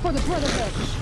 for the predator!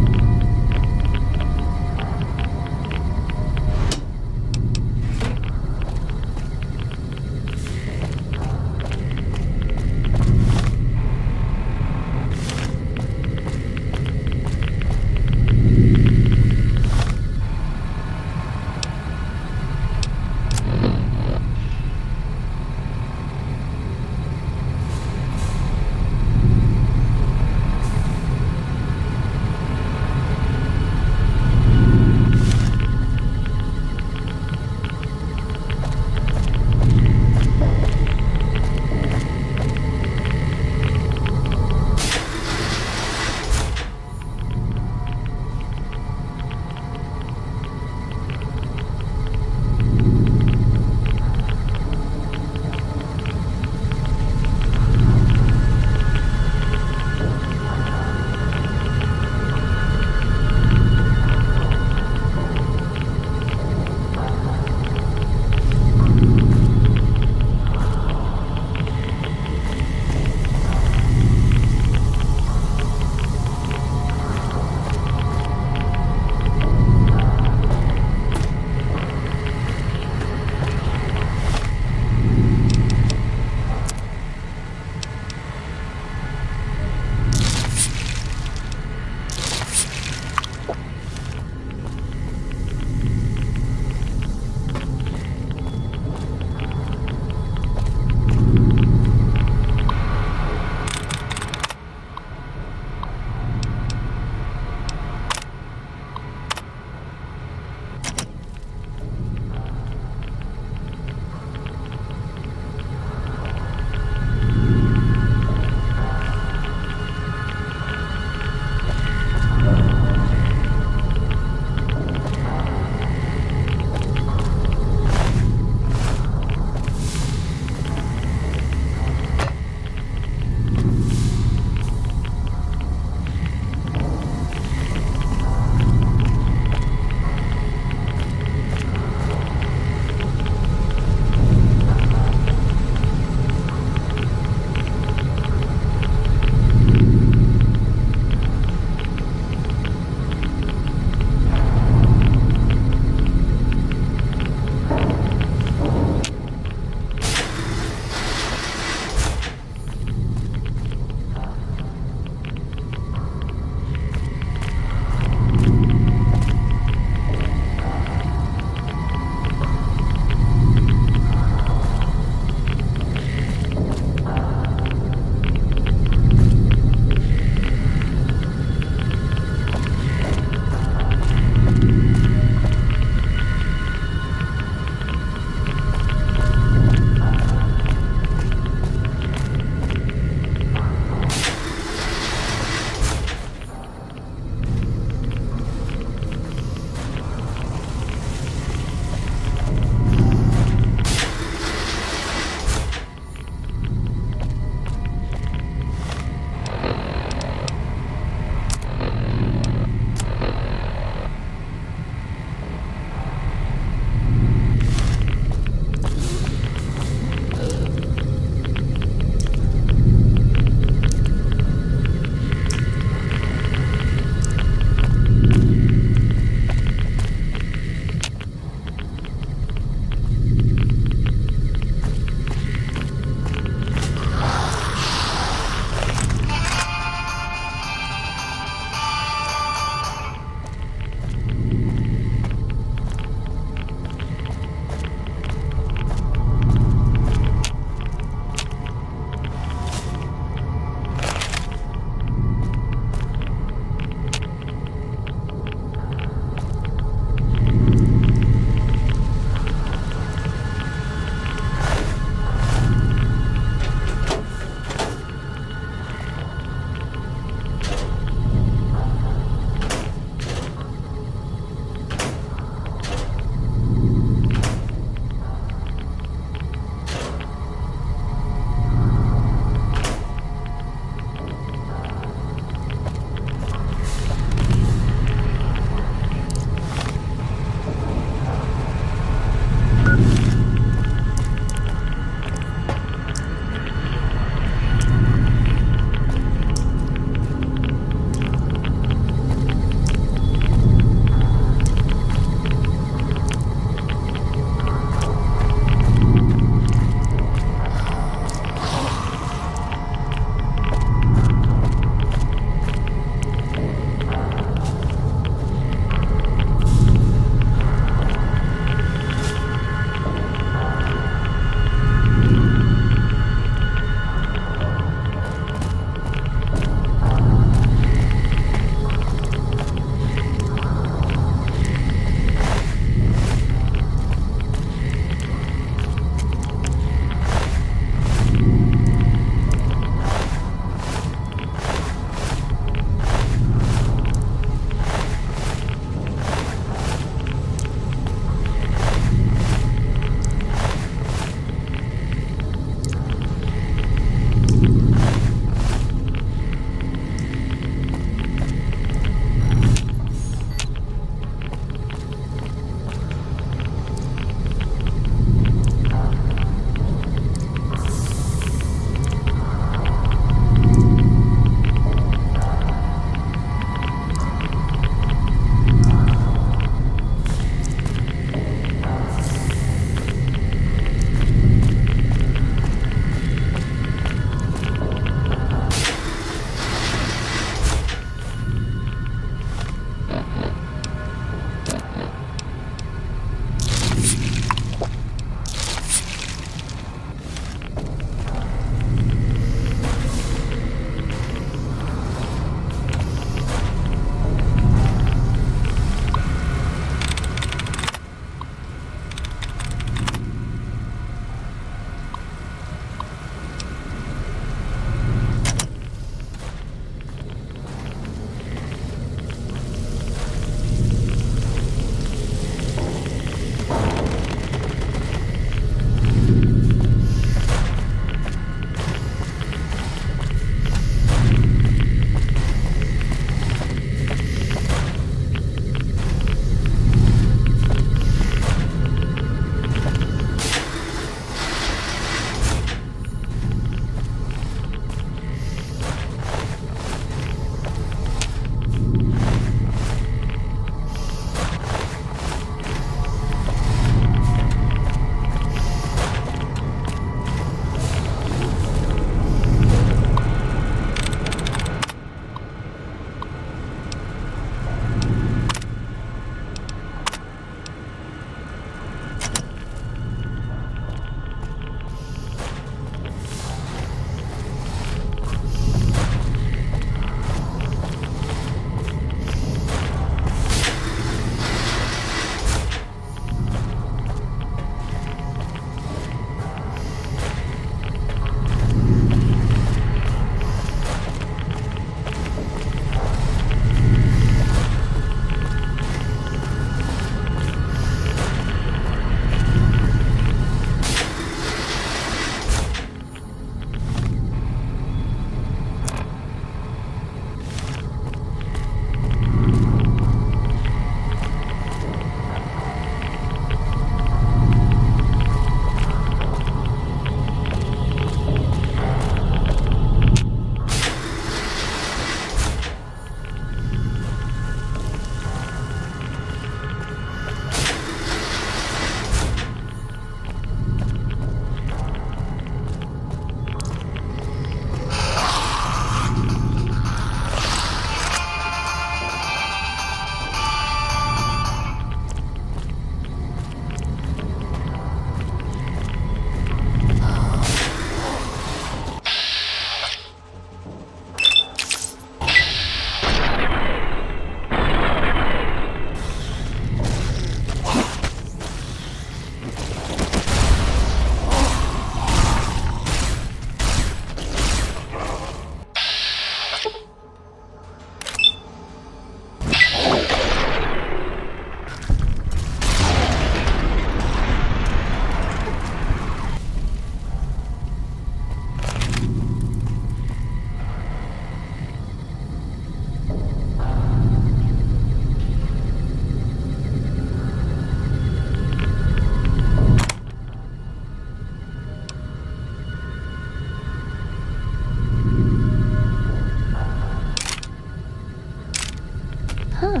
Huh.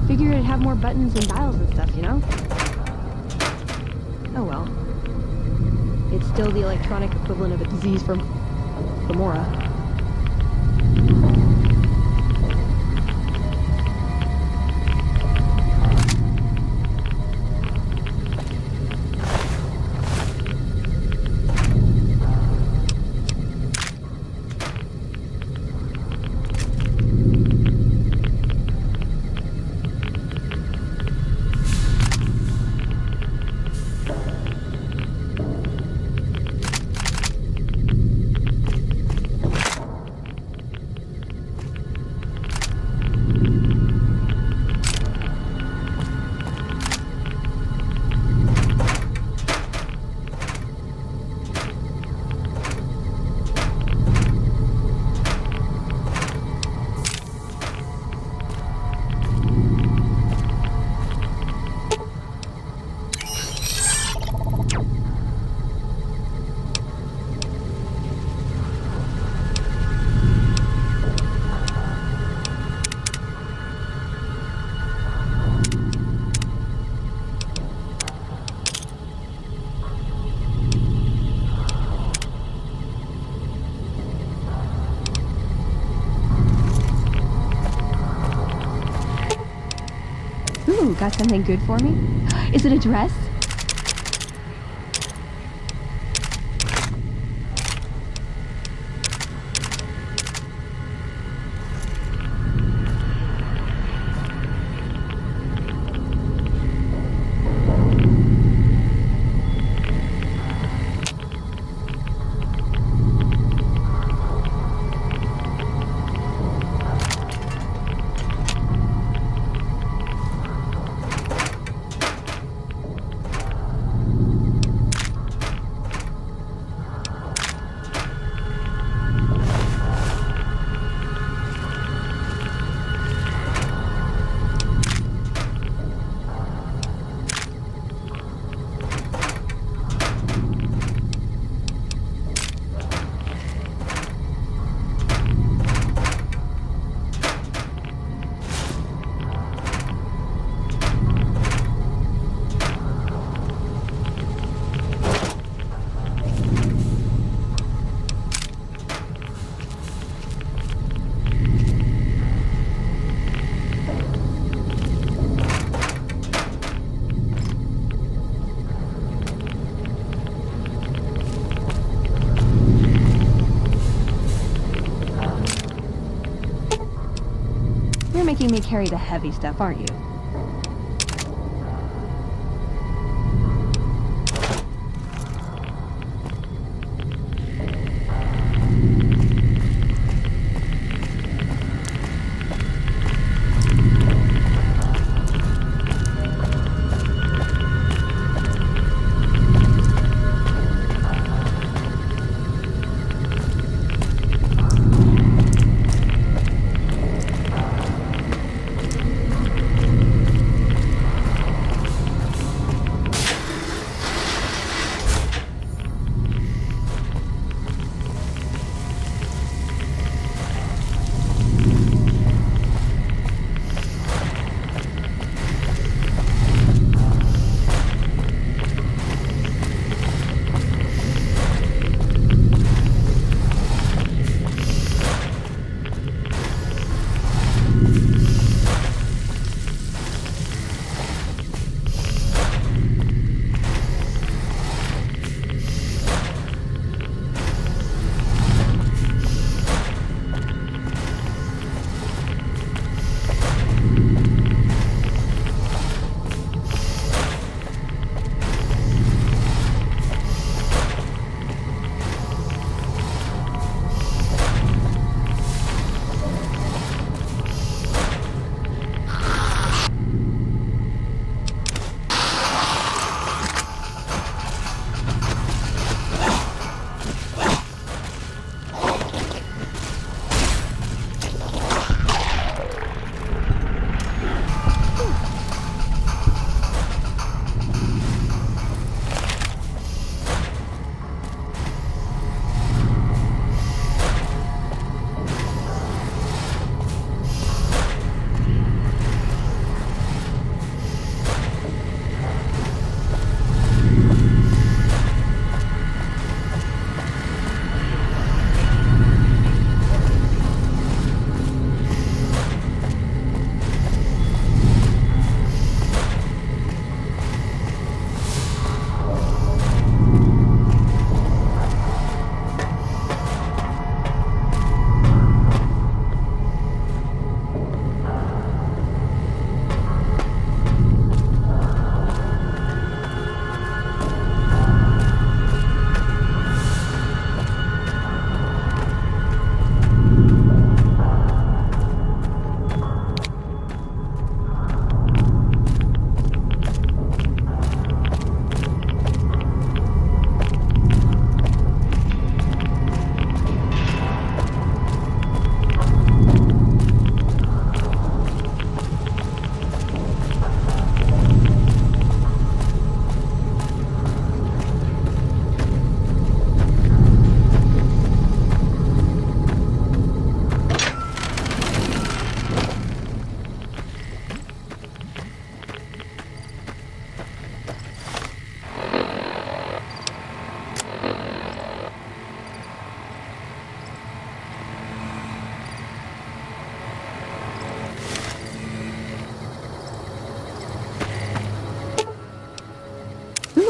Figured it'd have more buttons and dials and stuff, you know? Oh well. It's still the electronic equivalent of a disease from Gamora. Ooh, got something good for me? Is it a dress? You're making me carry the heavy stuff, aren't you?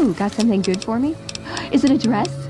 Ooh, got something good for me? Is it a dress?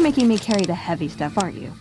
You're making me carry the heavy stuff, aren't you?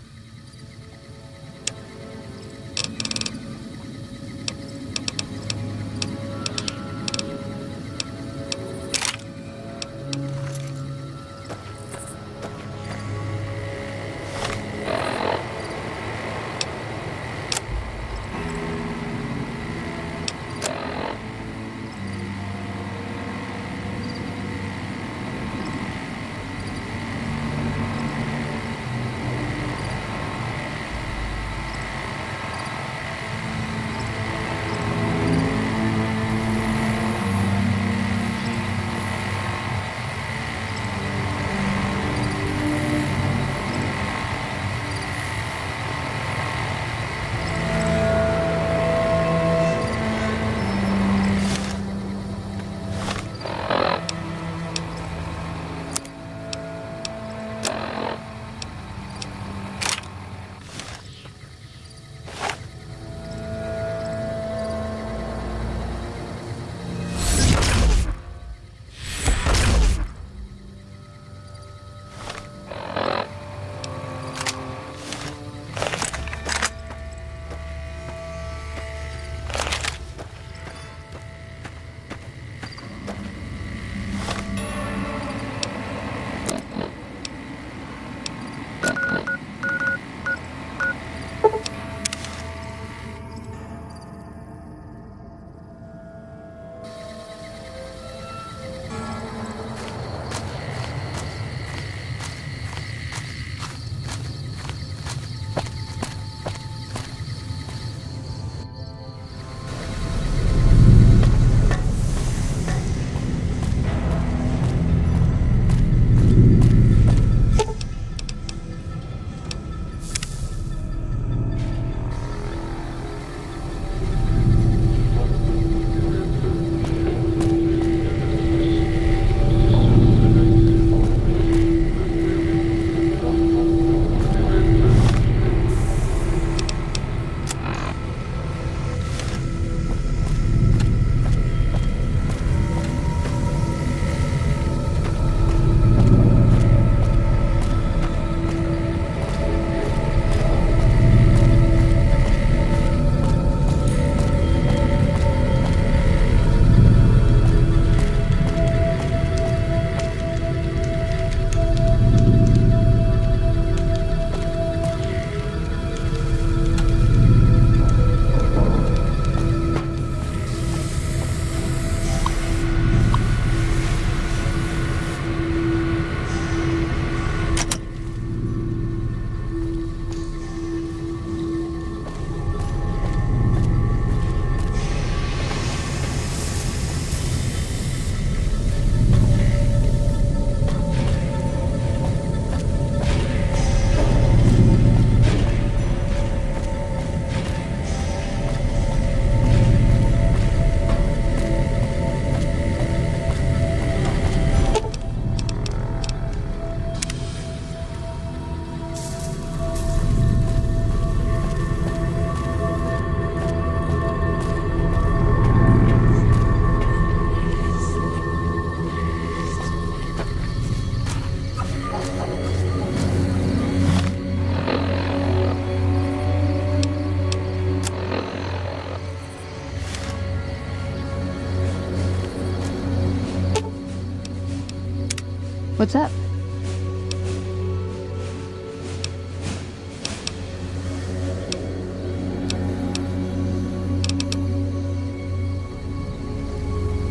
What's up?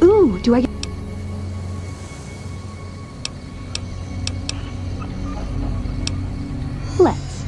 Ooh, do I get... Let's.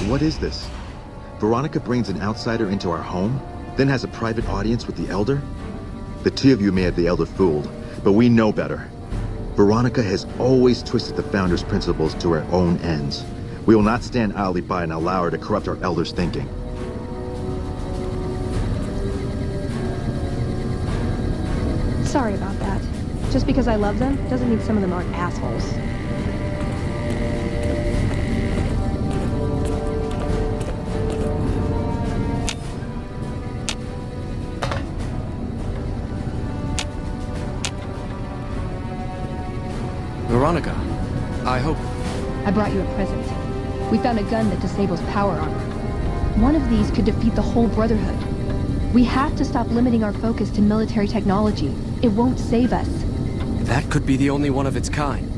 What is this? Veronica brings an outsider into our home, then has a private audience with the Elder? The two of you may have the Elder fooled, but we know better. Veronica has always twisted the Founder's principles to her own ends. We will not stand idly by and allow her to corrupt our Elder's thinking. Sorry about that. Just because I love them doesn't mean some of them aren't assholes. Veronica, I hope... I brought you a present. We found a gun that disables power armor. One of these could defeat the whole Brotherhood. We have to stop limiting our focus to military technology. It won't save us. That could be the only one of its kind.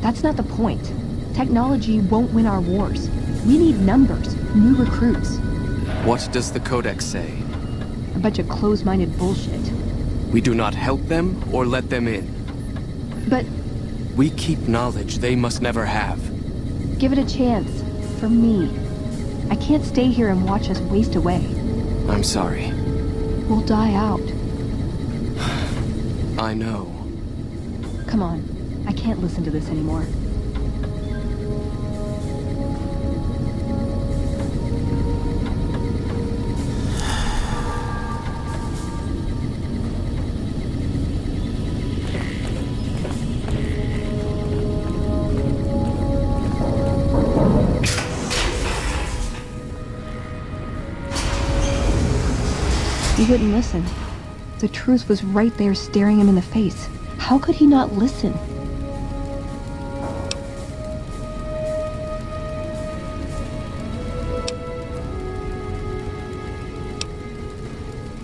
That's not the point. Technology won't win our wars. We need numbers, new recruits. What does the Codex say? A bunch of closed-minded bullshit. We do not help them or let them in. But We keep knowledge they must never have. give it a chance. For me. I can't stay here and watch us waste away. I'm sorry. We'll die out. I know. Come on. I can't listen to this anymore. He wouldn't listen. The truth was right there staring him in the face. How could he not listen?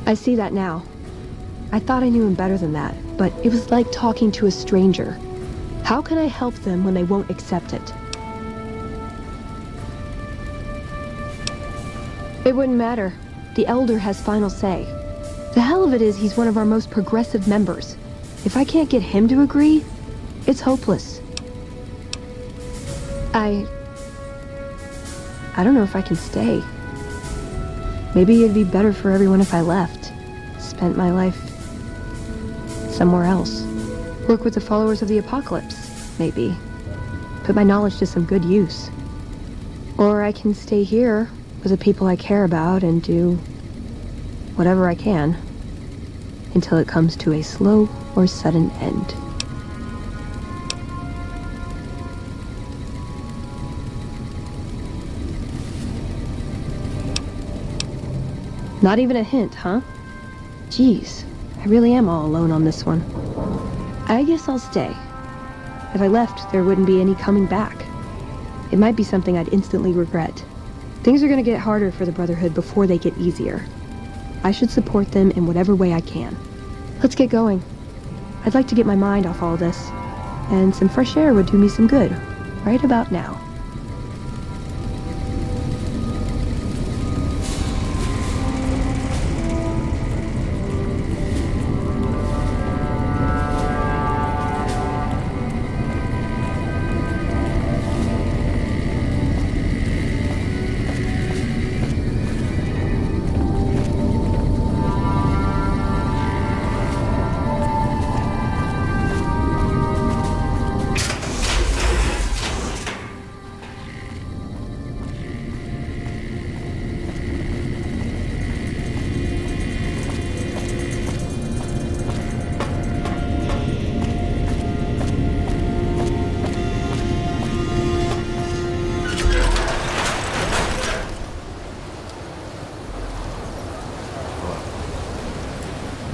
I see that now. I thought I knew him better than that, but it was like talking to a stranger. How can I help them when they won't accept it? It wouldn't matter. The Elder has final say. The hell of it is he's one of our most progressive members. If I can't get him to agree, it's hopeless. I don't know if I can stay. Maybe it'd be better for everyone if I left. Spent my life somewhere else. Work with the followers of the Apocalypse, maybe. Put my knowledge to some good use. Or I can stay here with the people I care about and do whatever I can until it comes to a slow or sudden end. Not even a hint, huh? Jeez, I really am all alone on this one. I guess I'll stay. If I left, there wouldn't be any coming back. It might be something I'd instantly regret. Things are gonna get harder for the Brotherhood before they get easier. I should support them in whatever way I can. Let's get going. I'd like to get my mind off all this, and some fresh air would do me some good, right about now.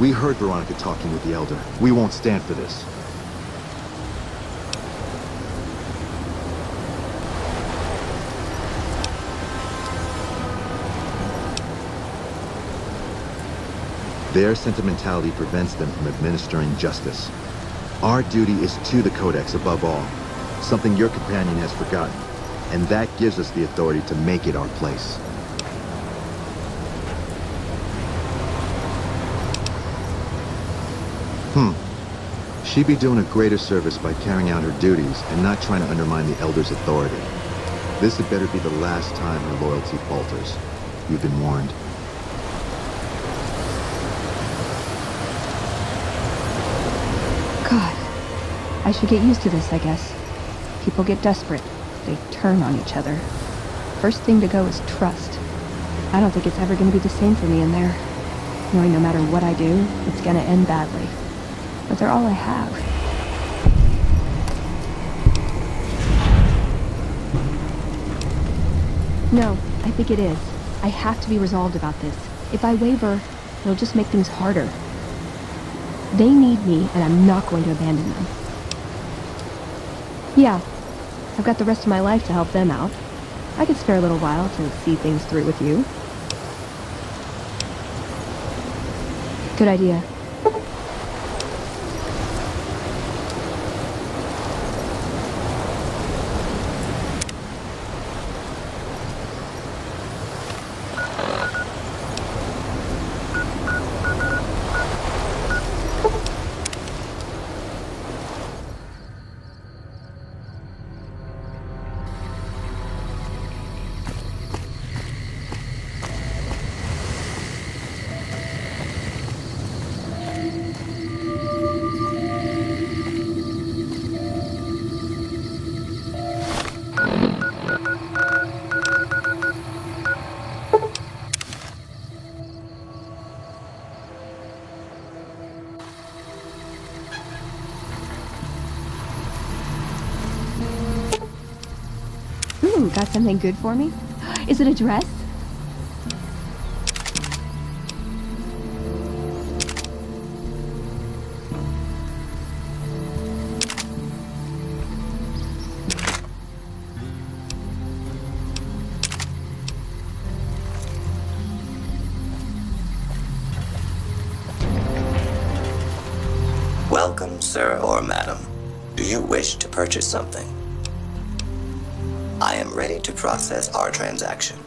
We heard Veronica talking with the Elder. We won't stand for this. Their sentimentality prevents them from administering justice. Our duty is to the Codex above all, something your companion has forgotten, and that gives us the authority to make it our place. She'd be doing a greater service by carrying out her duties and not trying to undermine the Elder's authority. This had better be the last time her loyalty falters. You've been warned. God. I should get used to this, I guess. People get desperate. They turn on each other. First thing to go is trust. I don't think it's ever going to be the same for me in there. Knowing no matter what I do, it's going to end badly. But they're all I have. No, I think it is. I have to be resolved about this. If I waver, it'll just make things harder. They need me, and I'm not going to abandon them. Yeah, I've got the rest of my life to help them out. I could spare a little while to see things through with you. Good idea. Ooh, got something good for me? Is it a dress? Welcome, sir or madam. Do you wish to purchase something? I am ready to process our transaction.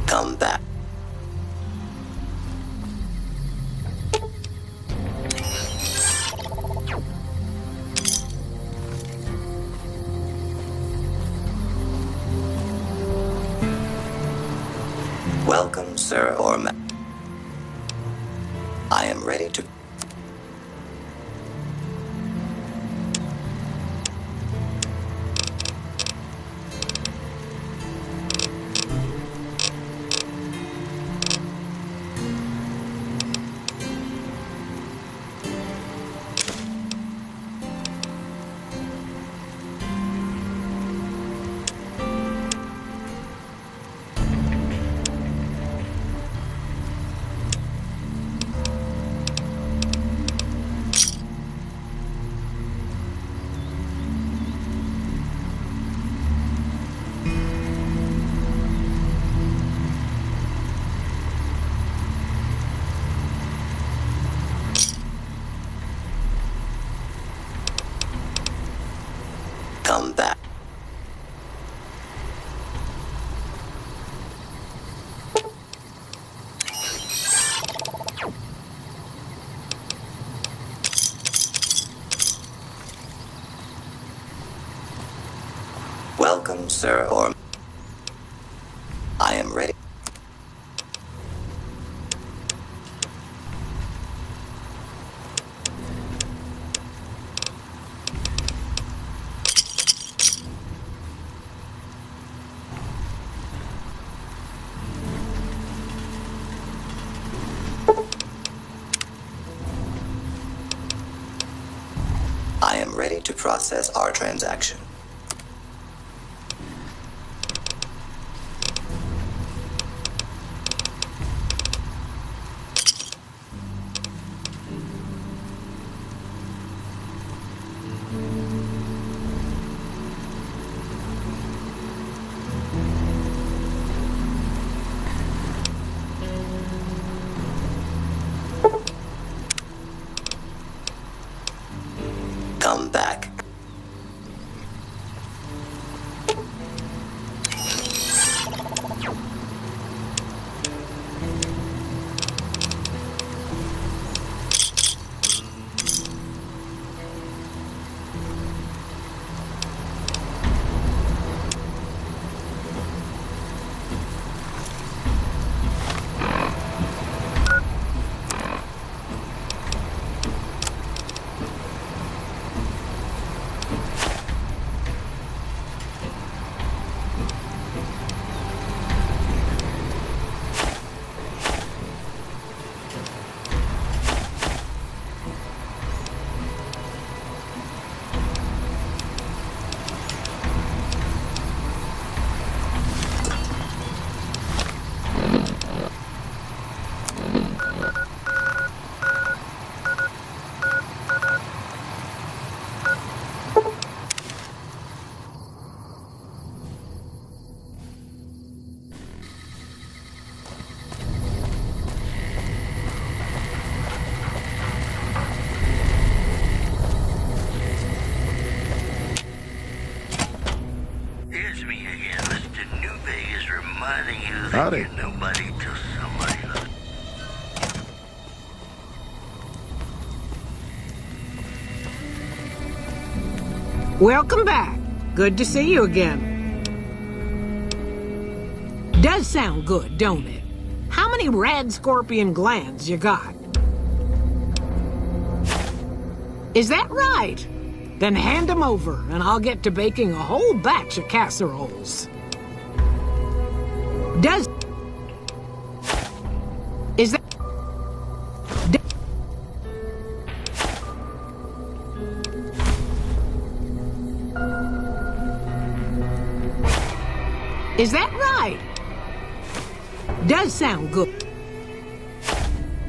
Come back. Welcome, sir or madam. I am ready to... Come back. Welcome, sir, or I am ready. I am ready to process our transaction. Come back. It's me again, Mr. New Vegas, reminding you that Howdy. you're nobody till somebody loves. Welcome back. Good to see you again. Does sound good, don't it? How many rad scorpion glands you got? Is that right? Then hand them over, and I'll get to baking a whole batch of casseroles. Does... Is that... Is that right? Does sound good.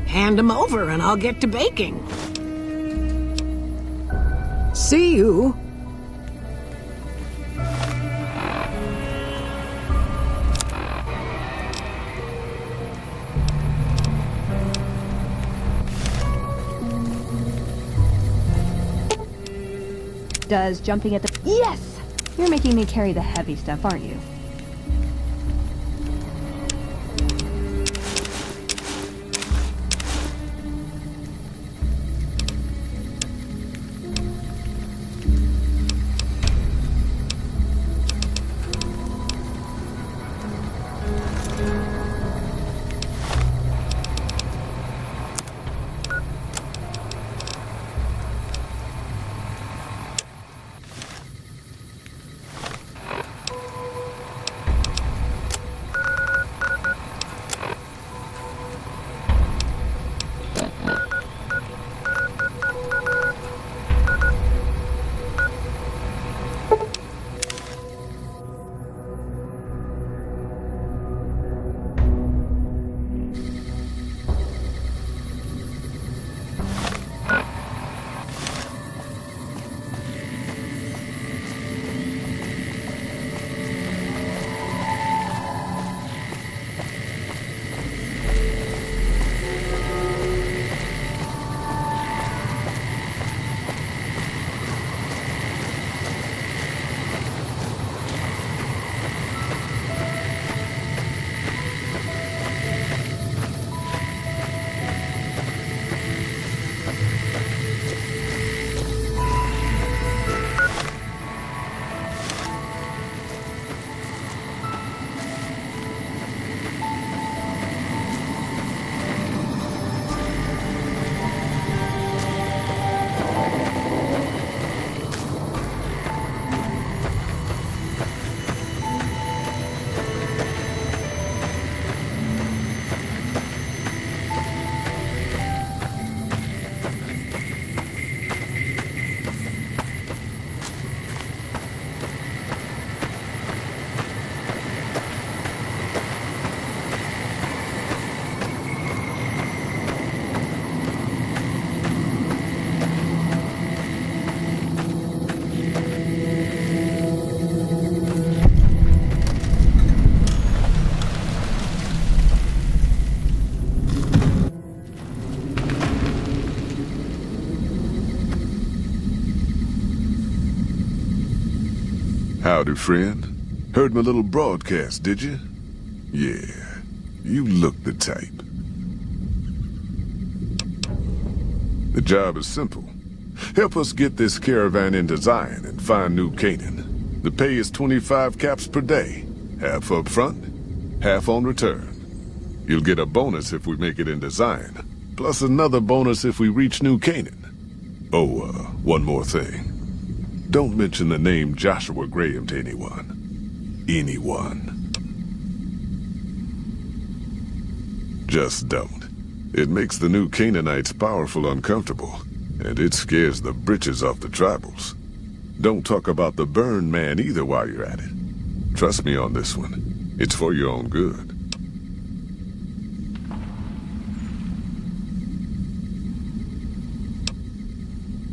Hand them over and I'll get to baking. See you. Does jumping at the... Yes! You're making me carry the heavy stuff, aren't you? Howdy, friend. Heard my little broadcast, did you? Yeah, you look the type. The job is simple. Help us get this caravan into Zion and find New Canaan. The pay is 25 caps per day. Half up front, half on return. You'll get a bonus if we make it into Zion, plus another bonus if we reach New Canaan. Oh, one more thing. Don't mention the name Joshua Graham to anyone. Anyone. Just don't. It makes the New Canaanites powerful uncomfortable, and it scares the britches off the tribals. Don't talk about the burn man either while you're at it. Trust me on this one. It's for your own good.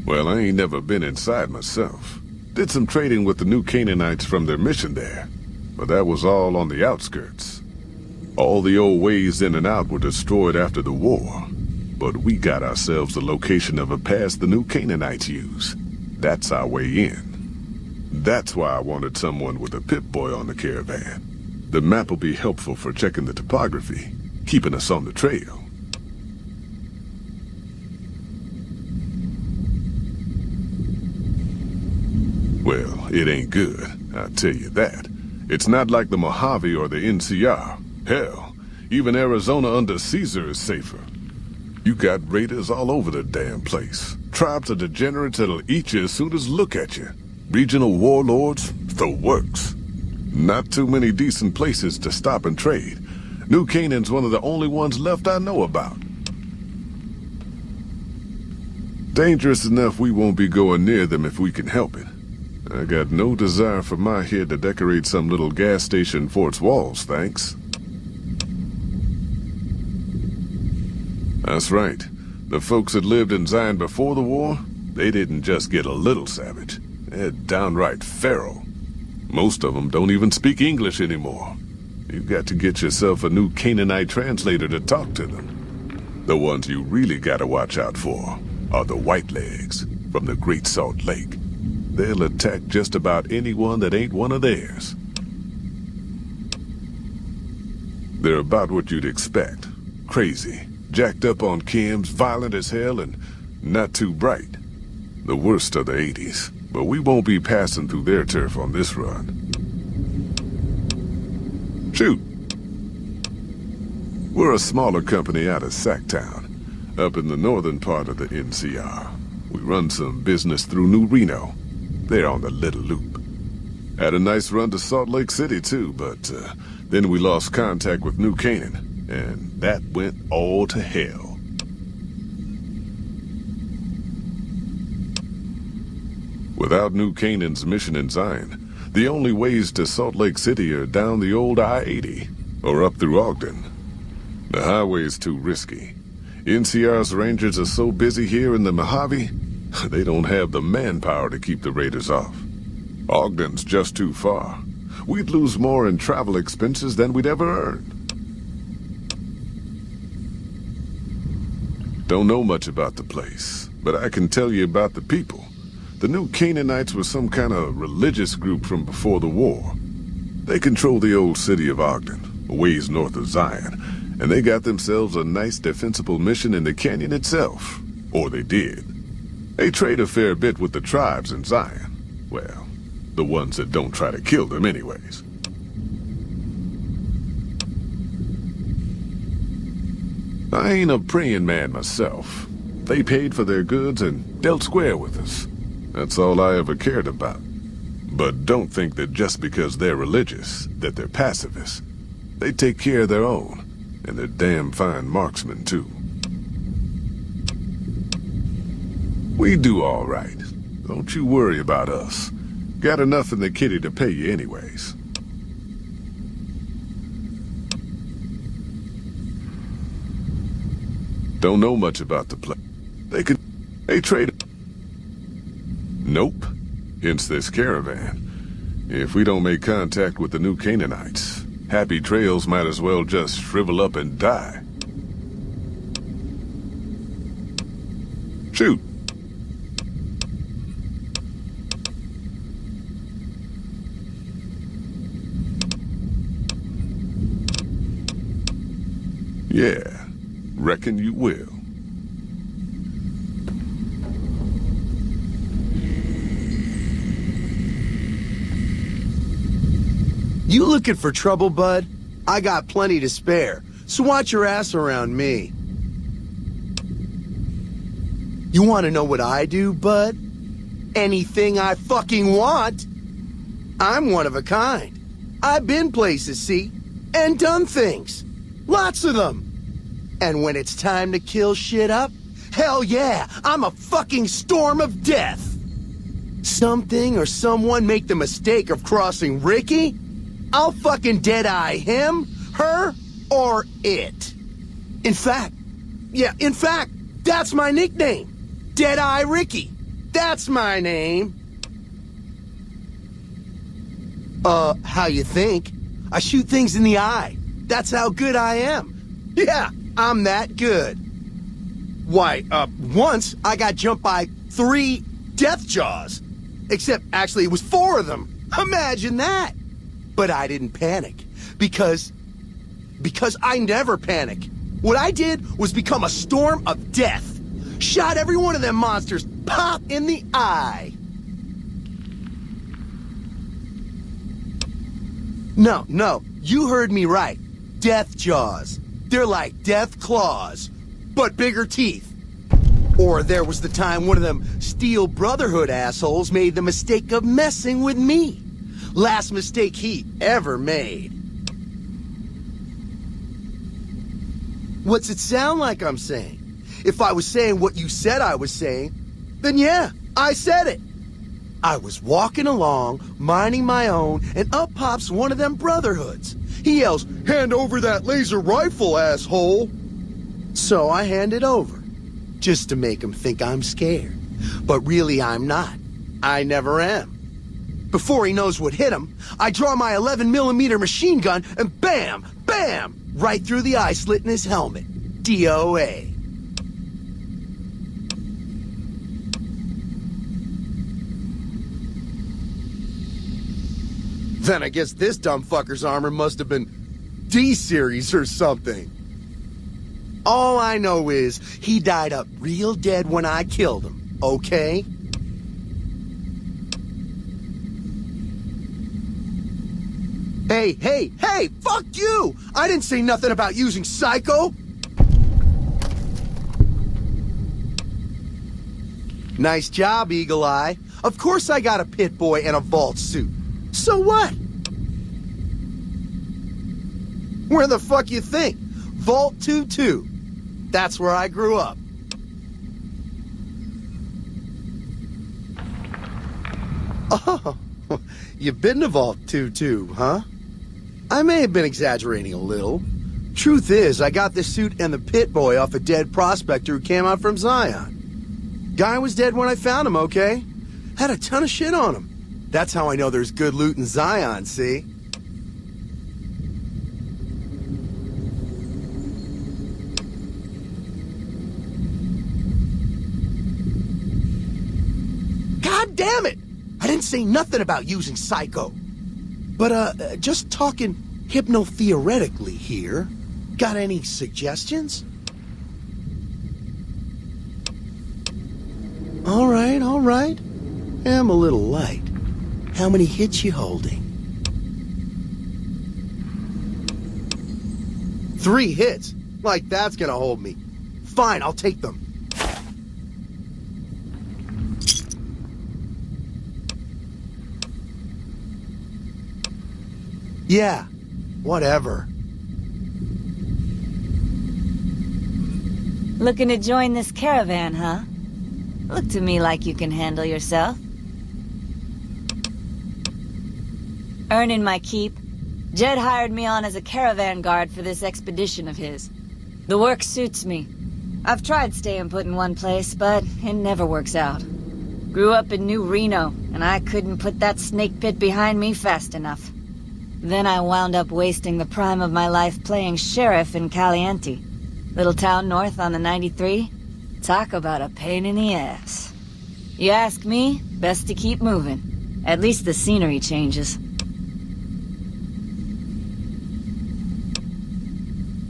Well, I ain't never been inside myself. Did some trading with the New Canaanites from their mission there, but that was all on the outskirts. All the old ways in and out were destroyed after the war, but we got ourselves the location of a pass the New Canaanites use. That's our way in. That's why I wanted someone with a Pip-Boy on the caravan. The map will be helpful for checking the topography, keeping us on the trail. Well, it ain't good, I'll tell you that. It's not like the Mojave or the NCR. Hell, even Arizona under Caesar is safer. You got raiders all over the damn place. Tribes of degenerates that'll eat you as soon as look at you. Regional warlords, the works. Not too many decent places to stop and trade. New Canaan's one of the only ones left I know about. Dangerous enough we won't be going near them if we can help it. I got no desire for my head to decorate some little gas station fort's walls, thanks. That's right. The folks that lived in Zion before the war, they didn't just get a little savage. They're downright feral. Most of them don't even speak English anymore. You've got to get yourself a new Canaanite translator to talk to them. The ones you really gotta watch out for are the Whitelegs from the Great Salt Lake. They'll attack just about anyone that ain't one of theirs. They're about what you'd expect. Crazy, jacked up on chems, violent as hell, and not too bright. The worst of the 80s, but we won't be passing through their turf on this run. Shoot! We're a smaller company out of Sacktown, up in the northern part of the NCR. We run some business through New Reno. They're on the Little Loop. Had a nice run to Salt Lake City, too, but then we lost contact with New Canaan, and that went all to hell. Without New Canaan's mission in Zion, the only ways to Salt Lake City are down the old I-80, or up through Ogden. The highway's too risky. NCR's rangers are so busy here in the Mojave, they don't have the manpower to keep the raiders off. Ogden's just too far. We'd lose more in travel expenses than we'd ever earn. Don't know much about the place, but I can tell you about the people. The New Canaanites were some kind of religious group from before the war. They control the old city of Ogden, a ways north of Zion, and they got themselves a nice defensible mission in the canyon itself. Or they did. They trade a fair bit with the tribes in Zion. Well, the ones that don't try to kill them anyways. I ain't a praying man myself. They paid for their goods and dealt square with us. That's all I ever cared about. But don't think that just because they're religious, that they're pacifists. They take care of their own, and they're damn fine marksmen, too. We do all right. Don't you worry about us. Got enough in the kitty to pay you anyways. Don't know much about the place. They trade. Nope. Hence this caravan. If we don't make contact with the New Canaanites, Happy Trails might as well just shrivel up and die. Shoot. Yeah, reckon you will. You looking for trouble, bud? I got plenty to spare, so watch your ass around me. You want to know what I do, bud? Anything I fucking want. I'm one of a kind. I've been places, see? And done things. Lots of them. And when it's time to kill shit up, hell yeah, I'm a fucking storm of death. Something or someone make the mistake of crossing Ricky, I'll fucking dead-eye him, her, or it. In fact, that's my nickname. Dead-Eye Ricky. That's my name. How you think? I shoot things in the eye. That's how good I am. Yeah, I'm that good. Why, once I got jumped by 3 death jaws. Except, actually, it was 4 of them. Imagine that. But I didn't panic. Because I never panic. What I did was become a storm of death. Shot every one of them monsters pop in the eye. No, you heard me right. Death jaws. They're like death claws, but bigger teeth. Or there was the time one of them Steel Brotherhood assholes made the mistake of messing with me. Last mistake he ever made. What's it sound like I'm saying? If I was saying what you said I was saying, then yeah, I said it. I was walking along, minding my own, and up pops one of them Brotherhoods. He yells, "Hand over that laser rifle, asshole!" So I hand it over, just to make him think I'm scared. But really I'm not. I never am. Before he knows what hit him, I draw my 11mm machine gun and bam, bam, right through the eye slit in his helmet. DOA. Then I guess this dumb fucker's armor must have been D-series or something. All I know is he died up real dead when I killed him, okay? Hey, fuck you! I didn't say nothing about using Psycho! Nice job, Eagle Eye. Of course I got a pit boy and a vault suit. So what? Where the fuck you think? Vault 22. That's where I grew up. Oh, you've been to Vault 22, huh? I may have been exaggerating a little. Truth is, I got this suit and the pit boy off a dead prospector who came out from Zion. Guy was dead when I found him, okay? Had a ton of shit on him. That's how I know there's good loot in Zion, see? God damn it! I didn't say nothing about using Psycho. But, just talking hypno-theoretically here. Got any suggestions? All right. I'm a little light. How many hits you holding? 3 hits? Like that's gonna hold me. Fine, I'll take them. Yeah, whatever. Looking to join this caravan, huh? Look to me like you can handle yourself. Earning my keep, Jed hired me on as a caravan guard for this expedition of his. The work suits me. I've tried staying put in one place, but it never works out. Grew up in New Reno, and I couldn't put that snake pit behind me fast enough. Then I wound up wasting the prime of my life playing sheriff in Caliente. Little town north on the 93. Talk about a pain in the ass. You ask me, best to keep moving. At least the scenery changes.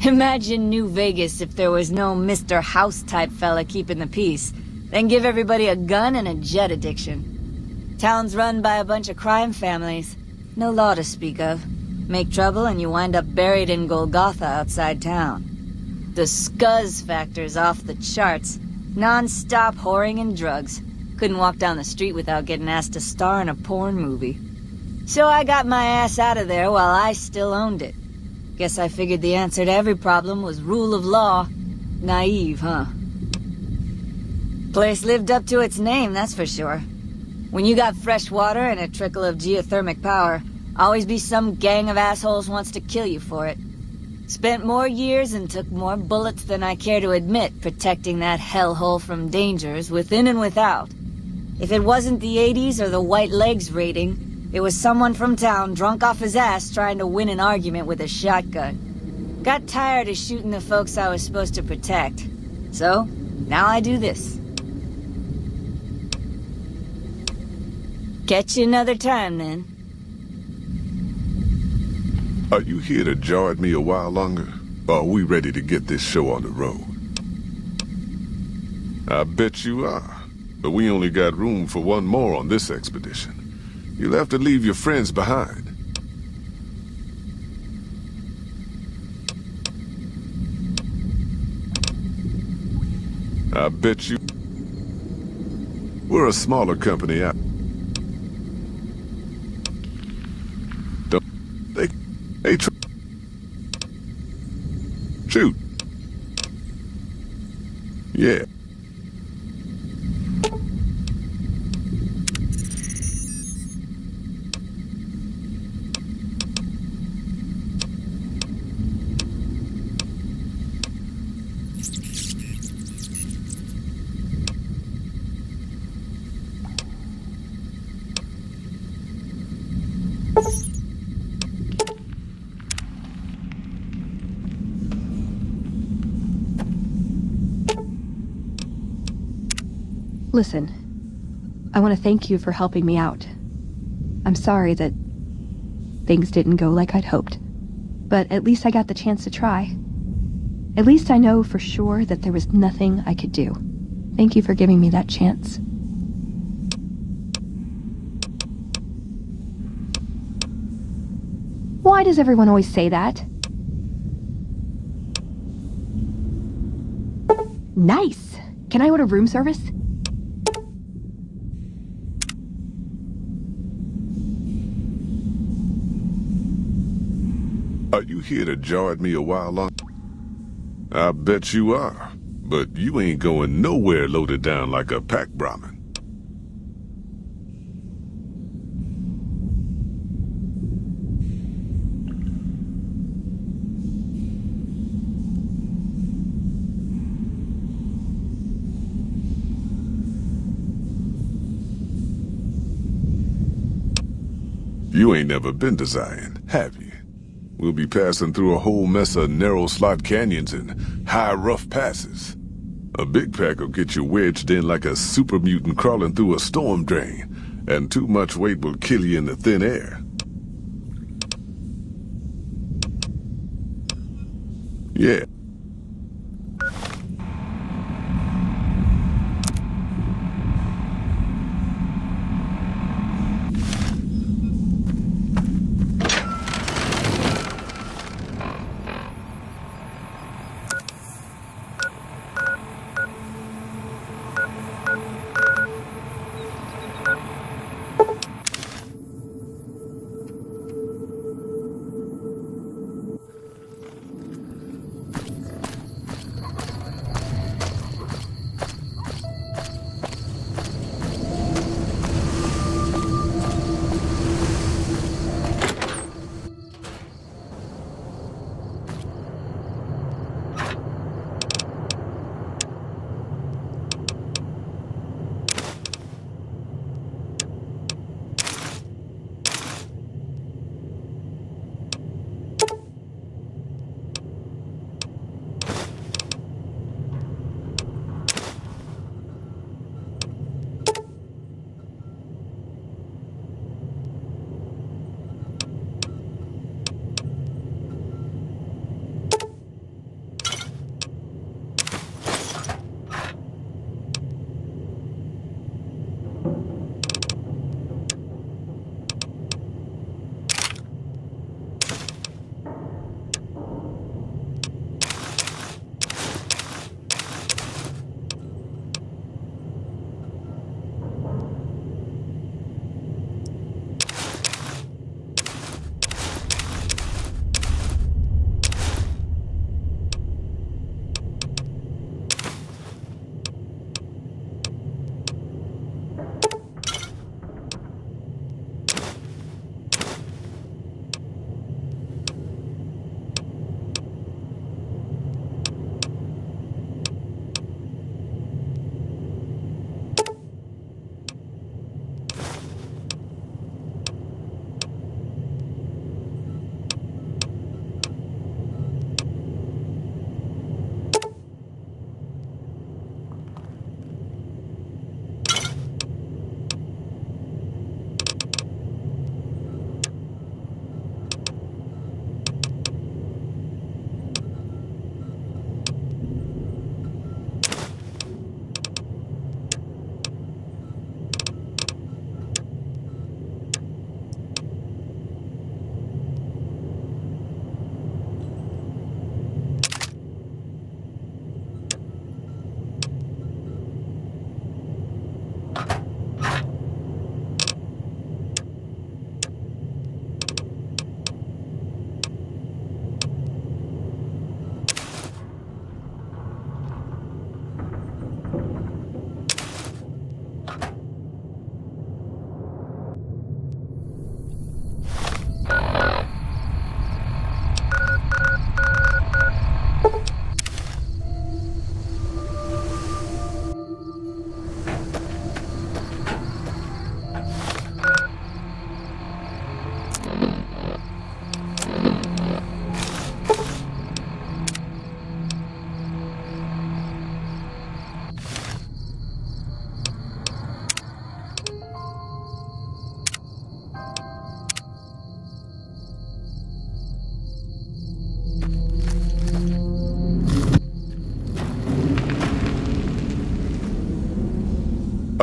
Imagine New Vegas if there was no Mr. House-type fella keeping the peace, then give everybody a gun and a jet addiction. Town's run by a bunch of crime families. No law to speak of. Make trouble and you wind up buried in Golgotha outside town. The scuzz factor's off the charts. Non-stop whoring and drugs. Couldn't walk down the street without getting asked to star in a porn movie. So I got my ass out of there while I still owned it. Guess I figured the answer to every problem was rule of law. Naive, huh? Place lived up to its name, that's for sure. When you got fresh water and a trickle of geothermic power, always be some gang of assholes wants to kill you for it. Spent more years and took more bullets than I care to admit protecting that hellhole from dangers within and without. If it wasn't the 80s or the white legs raiding, it was someone from town drunk off his ass trying to win an argument with a shotgun. Got tired of shooting the folks I was supposed to protect. So, now I do this. Catch you another time, then. Are you here to jar at me a while longer? Or are we ready to get this show on the road? I bet you are. But we only got room for one more on this expedition. You'll have to leave your friends behind. I bet you... We're a smaller company. Hey, shoot. Yeah. Listen, I want to thank you for helping me out. I'm sorry that things didn't go like I'd hoped, but at least I got the chance to try. At least I know for sure that there was nothing I could do. Thank you for giving me that chance. Why does everyone always say that? Nice! Can I order room service? Are you here to jar at me a while longer? I bet you are. But you ain't going nowhere loaded down like a pack Brahmin. You ain't never been to Zion, have you? We'll be passing through a whole mess of narrow slot canyons and high rough passes. A big pack will get you wedged in like a super mutant crawling through a storm drain, and too much weight will kill you in the thin air. Yeah.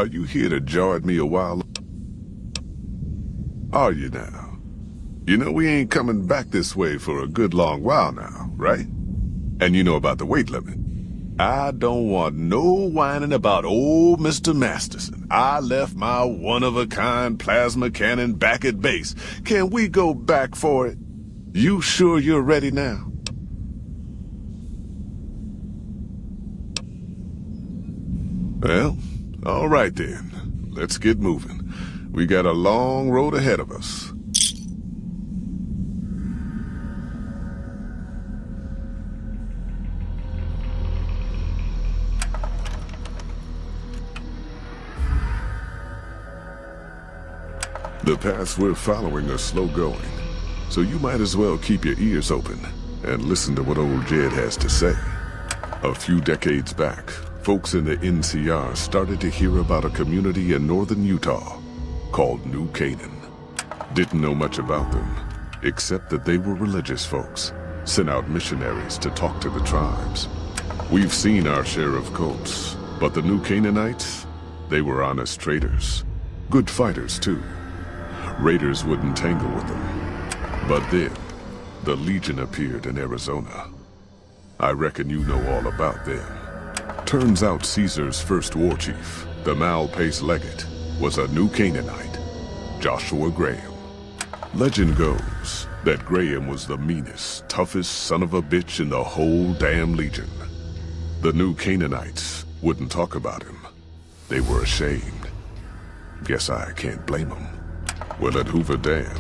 Are you here to jar at me a while? Are you now? You know we ain't coming back this way for a good long while now, right? And you know about the weight limit. I don't want no whining about old Mr. Masterson. I left my one-of-a-kind plasma cannon back at base. Can we go back for it? You sure you're ready now? Well, all right then. Let's get moving. We got a long road ahead of us. The paths we're following are slow going, so you might as well keep your ears open and listen to what old Jed has to say. A few decades back, folks in the NCR started to hear about a community in northern Utah called New Canaan. Didn't know much about them, except that they were religious folks, sent out missionaries to talk to the tribes. We've seen our share of cults, but the New Canaanites, they were honest traders. Good fighters, too. Raiders wouldn't tangle with them. But then, the Legion appeared in Arizona. I reckon you know all about them. Turns out Caesar's first war chief, the Malpace Legate, was a New Canaanite, Joshua Graham. Legend goes that Graham was the meanest, toughest son of a bitch in the whole damn Legion. The New Canaanites wouldn't talk about him. They were ashamed. Guess I can't blame them. Well, at Hoover Dam,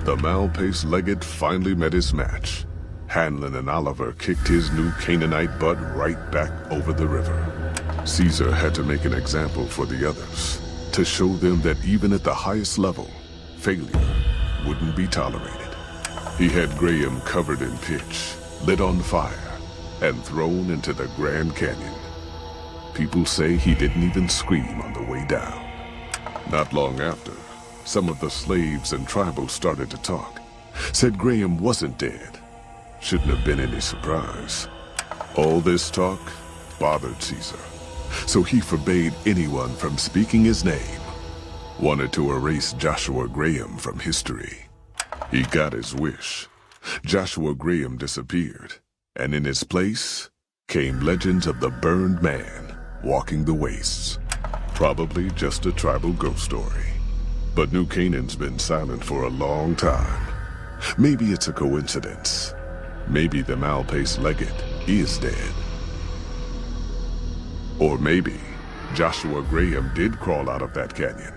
the Malpace Legate finally met his match. Hanlon and Oliver kicked his New Canaanite butt right back over the river. Caesar had to make an example for the others, to show them that even at the highest level, failure wouldn't be tolerated. He had Graham covered in pitch, lit on fire, and thrown into the Grand Canyon. People say he didn't even scream on the way down. Not long after, some of the slaves and tribals started to talk. Said Graham wasn't dead. Shouldn't have been any surprise. All this talk bothered Caesar, so he forbade anyone from speaking his name. Wanted to erase Joshua Graham from history. He got his wish. Joshua Graham disappeared, and in his place came legends of the burned man walking the wastes. Probably just a tribal ghost story. But New Canaan's been silent for a long time. Maybe it's a coincidence. Maybe the Malpace Legate is dead. Or maybe Joshua Graham did crawl out of that canyon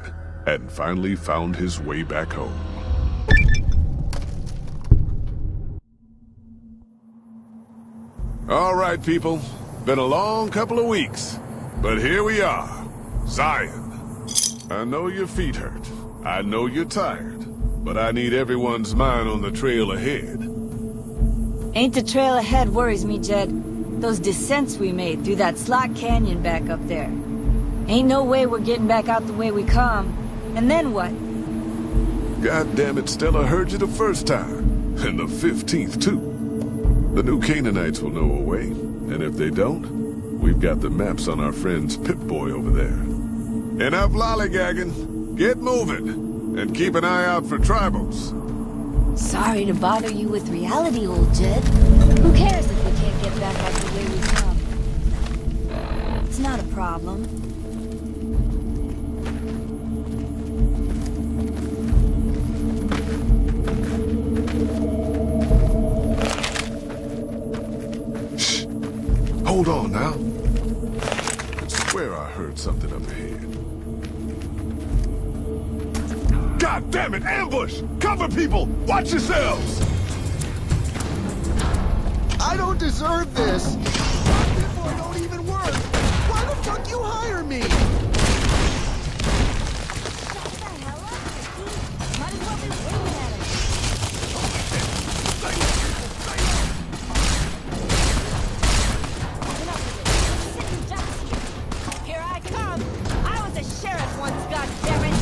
and finally found his way back home. All right, people. Been a long couple of weeks, but here we are. Zion. I know your feet hurt. I know you're tired, but I need everyone's mind on the trail ahead. Ain't the trail ahead worries me, Jed. Those descents we made through that slot canyon back up there. Ain't no way we're getting back out the way we come. And then what? God damn it, Stella heard you the first time. And the 15th, too. The New Canaanites will know a way. And if they don't, we've got the maps on our friend's Pip-Boy over there. Enough lollygagging. Get moving. And keep an eye out for tribals. Sorry to bother you with reality, old Jed. Who cares if we can't get back out the way we come? It's not a problem. Shh. Hold on now. I swear I heard something up ahead. God damn it! Ambush! Cover people! Watch yourselves! I don't deserve this! People don't even work! Why the fuck you hire me? Here I come! I was a sheriff once, goddammit!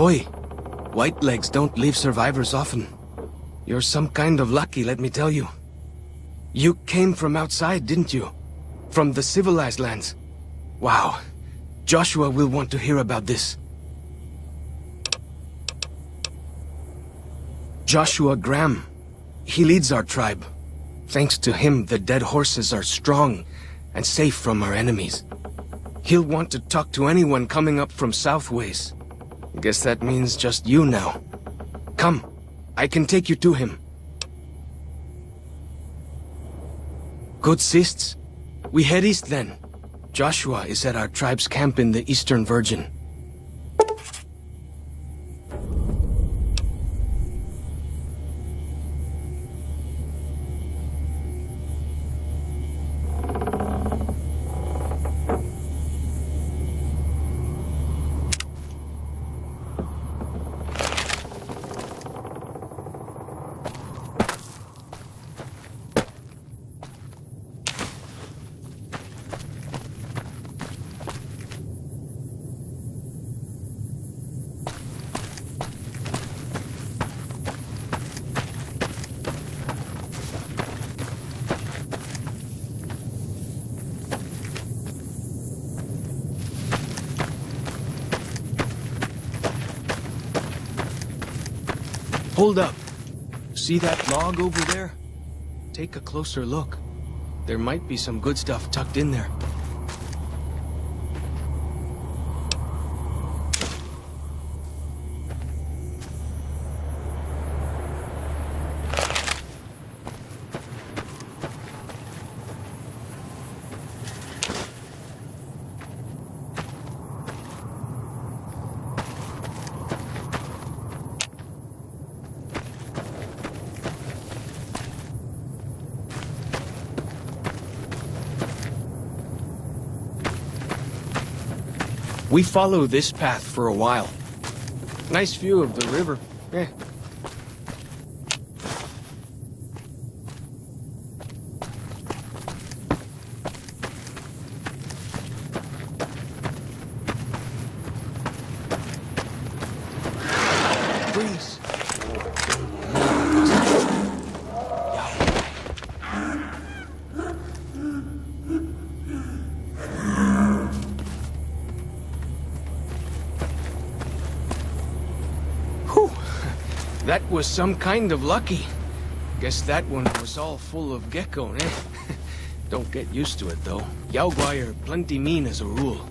Hoi, white legs don't leave survivors often. You're some kind of lucky, let me tell you. You came from outside, didn't you? From the civilized lands. Wow. Joshua will want to hear about this. Joshua Graham. He leads our tribe. Thanks to him, the dead horses are strong and safe from our enemies. He'll want to talk to anyone coming up from Southways. Guess that means just you now. Come, I can take you to him. Good sists. We head east then. Joshua is at our tribe's camp in the Eastern Virgin. Hold up. See that log over there? Take a closer look. There might be some good stuff tucked in there. We follow this path for a while. Nice view of the river. Eh. Breeze. That was some kind of lucky. Guess that one was all full of gecko, eh? Don't get used to it, though. Yaoguai are plenty mean as a rule.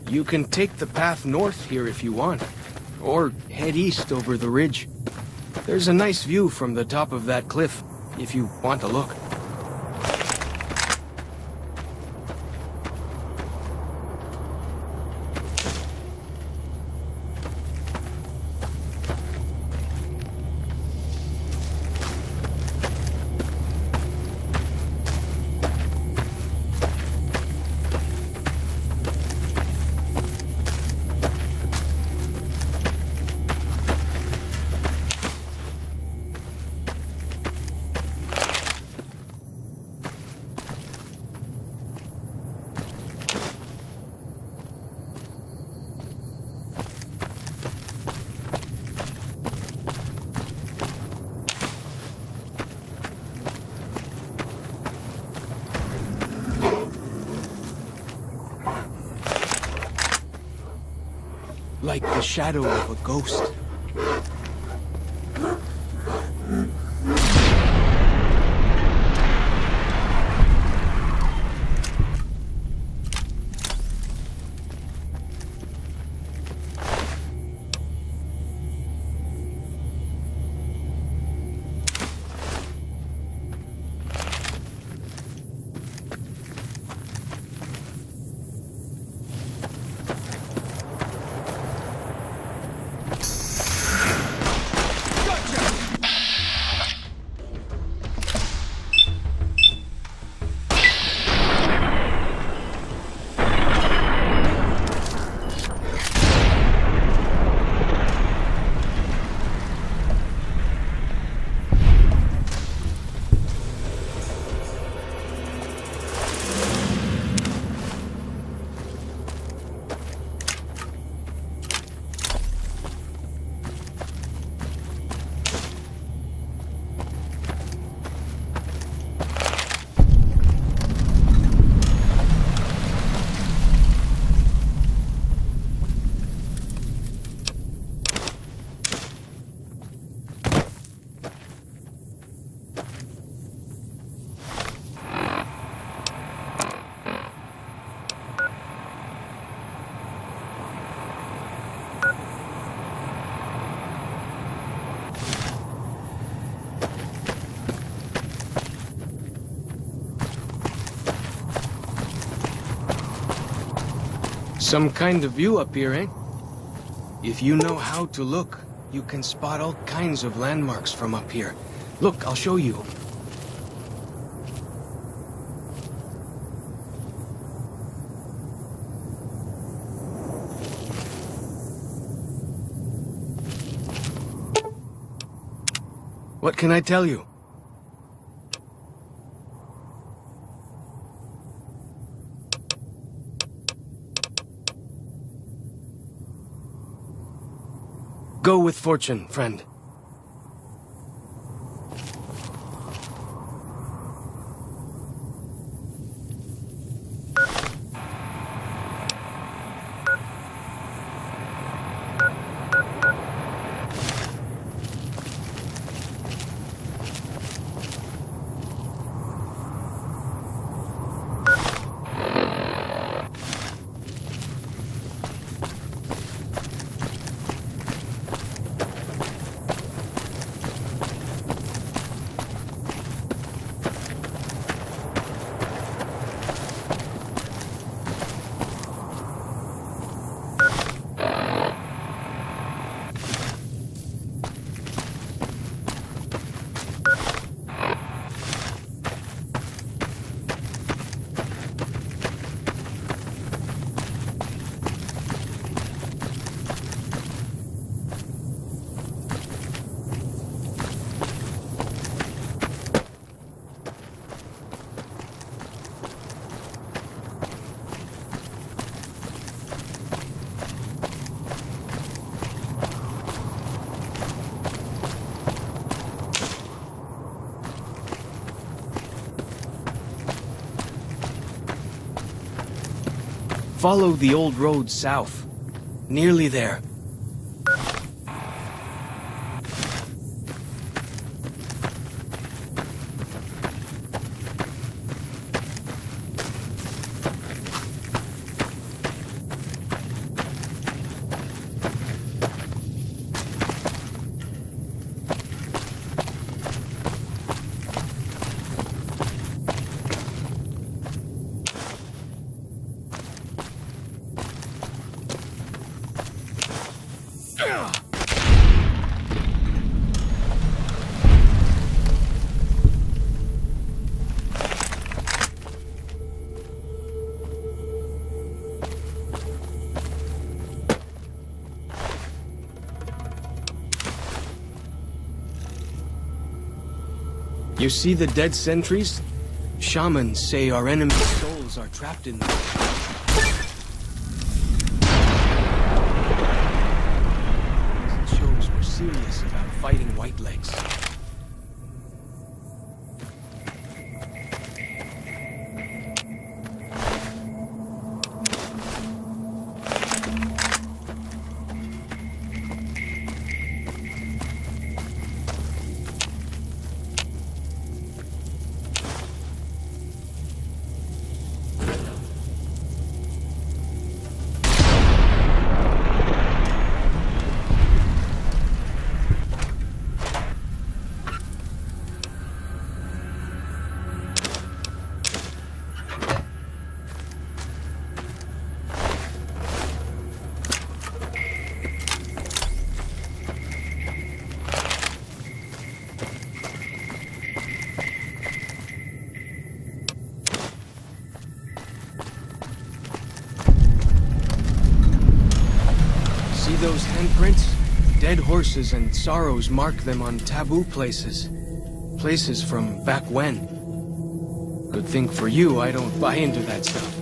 You can take the path north here if you want. Or head east over the ridge. There's a nice view from the top of that cliff, if you want to look. Like the shadow of a ghost. Some kind of view up here, eh? If you know how to look, you can spot all kinds of landmarks from up here. Look, I'll show you. What can I tell you? Go with fortune, friend. Follow the old road south. Nearly there. You see the dead sentries? Shamans say our enemy's souls are trapped in them. It shows we're serious about fighting Whitelegs. See those handprints? Dead horses and sorrows mark them on taboo places. Places from back when. Good thing for you, I don't buy into that stuff.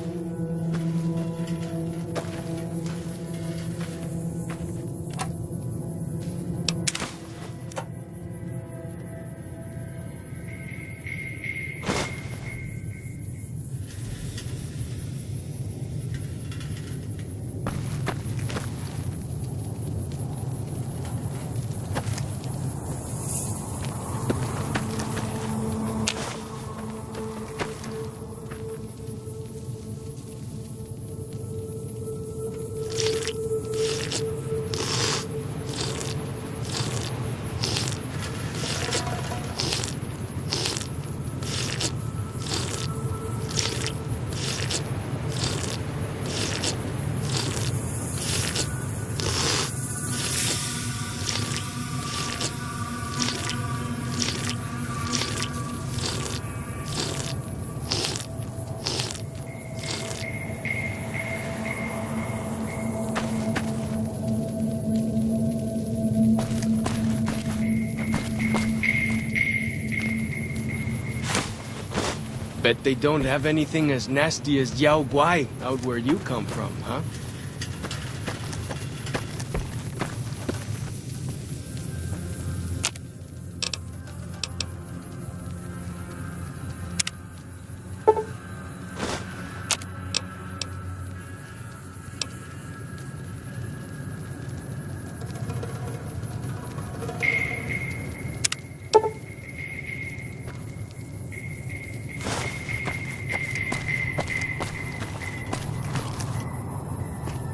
Bet they don't have anything as nasty as Yao Guai out where you come from, huh?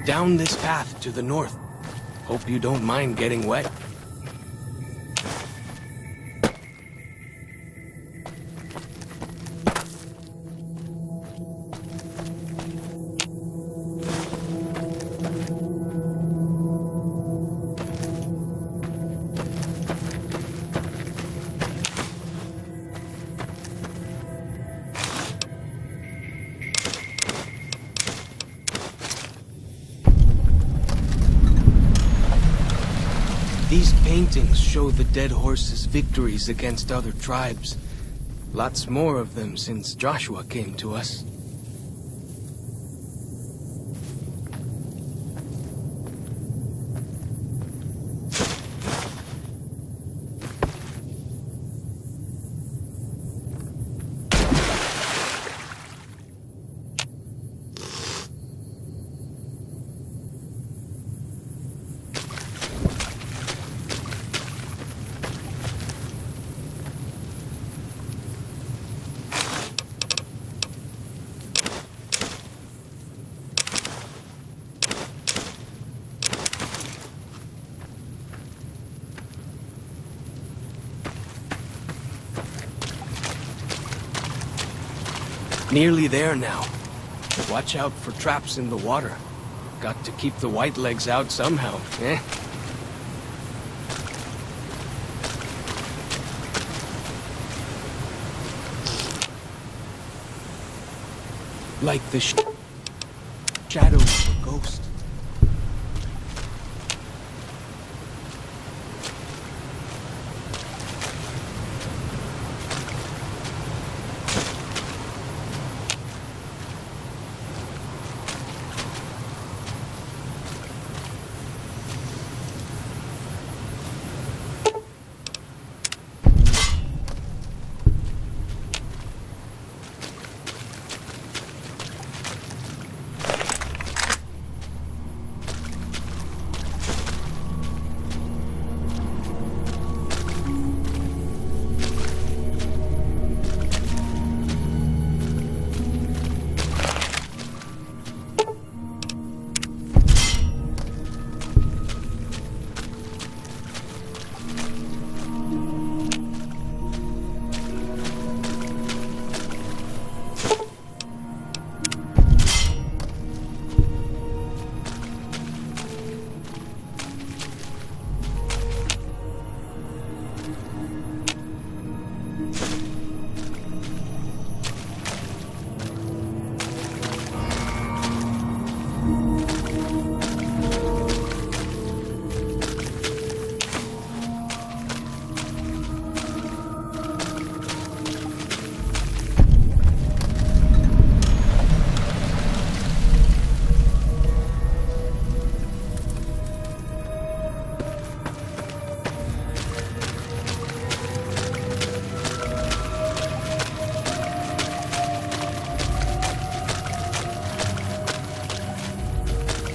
Down this path to the north. Hope you don't mind getting wet. These paintings show the dead horse's victories against other tribes. Lots more of them since Joshua came to us. Nearly there now. Watch out for traps in the water. Got to keep the white legs out somehow, eh? Like the shadow of a ghost.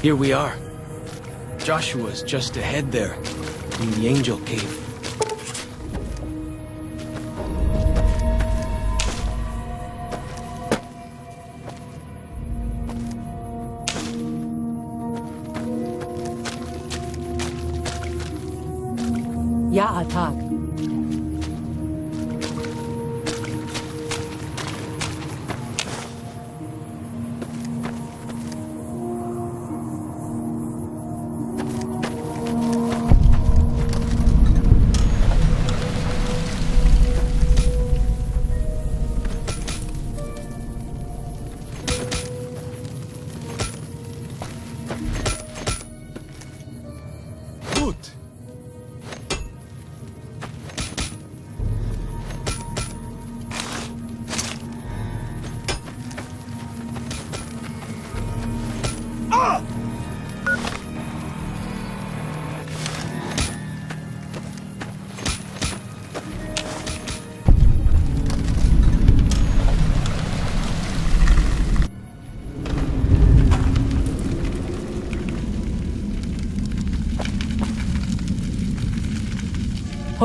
Here we are. Joshua's just ahead there, in the Angel Cave. Ja, Tag.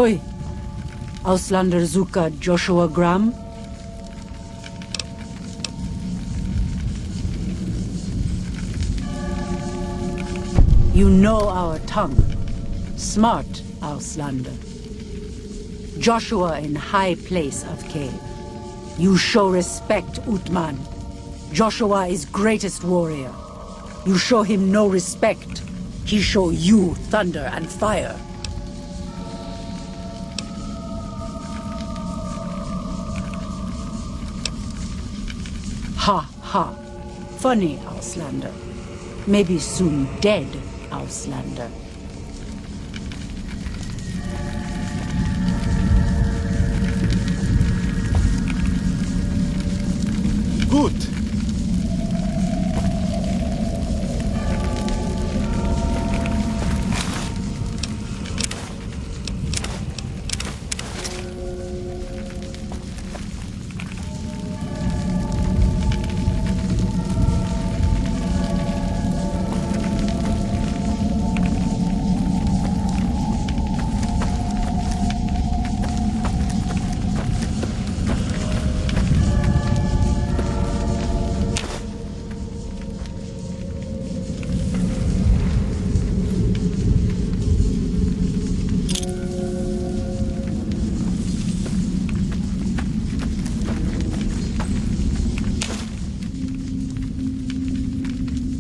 Hoi. Auslander Zuka Joshua Graham. You know our tongue. Smart, Auslander. Joshua in high place of cave. You show respect, Utman. Joshua is greatest warrior. You show him no respect. He show you thunder and fire. Ha ha. Funny, Auslander. Maybe soon dead, Auslander. Good.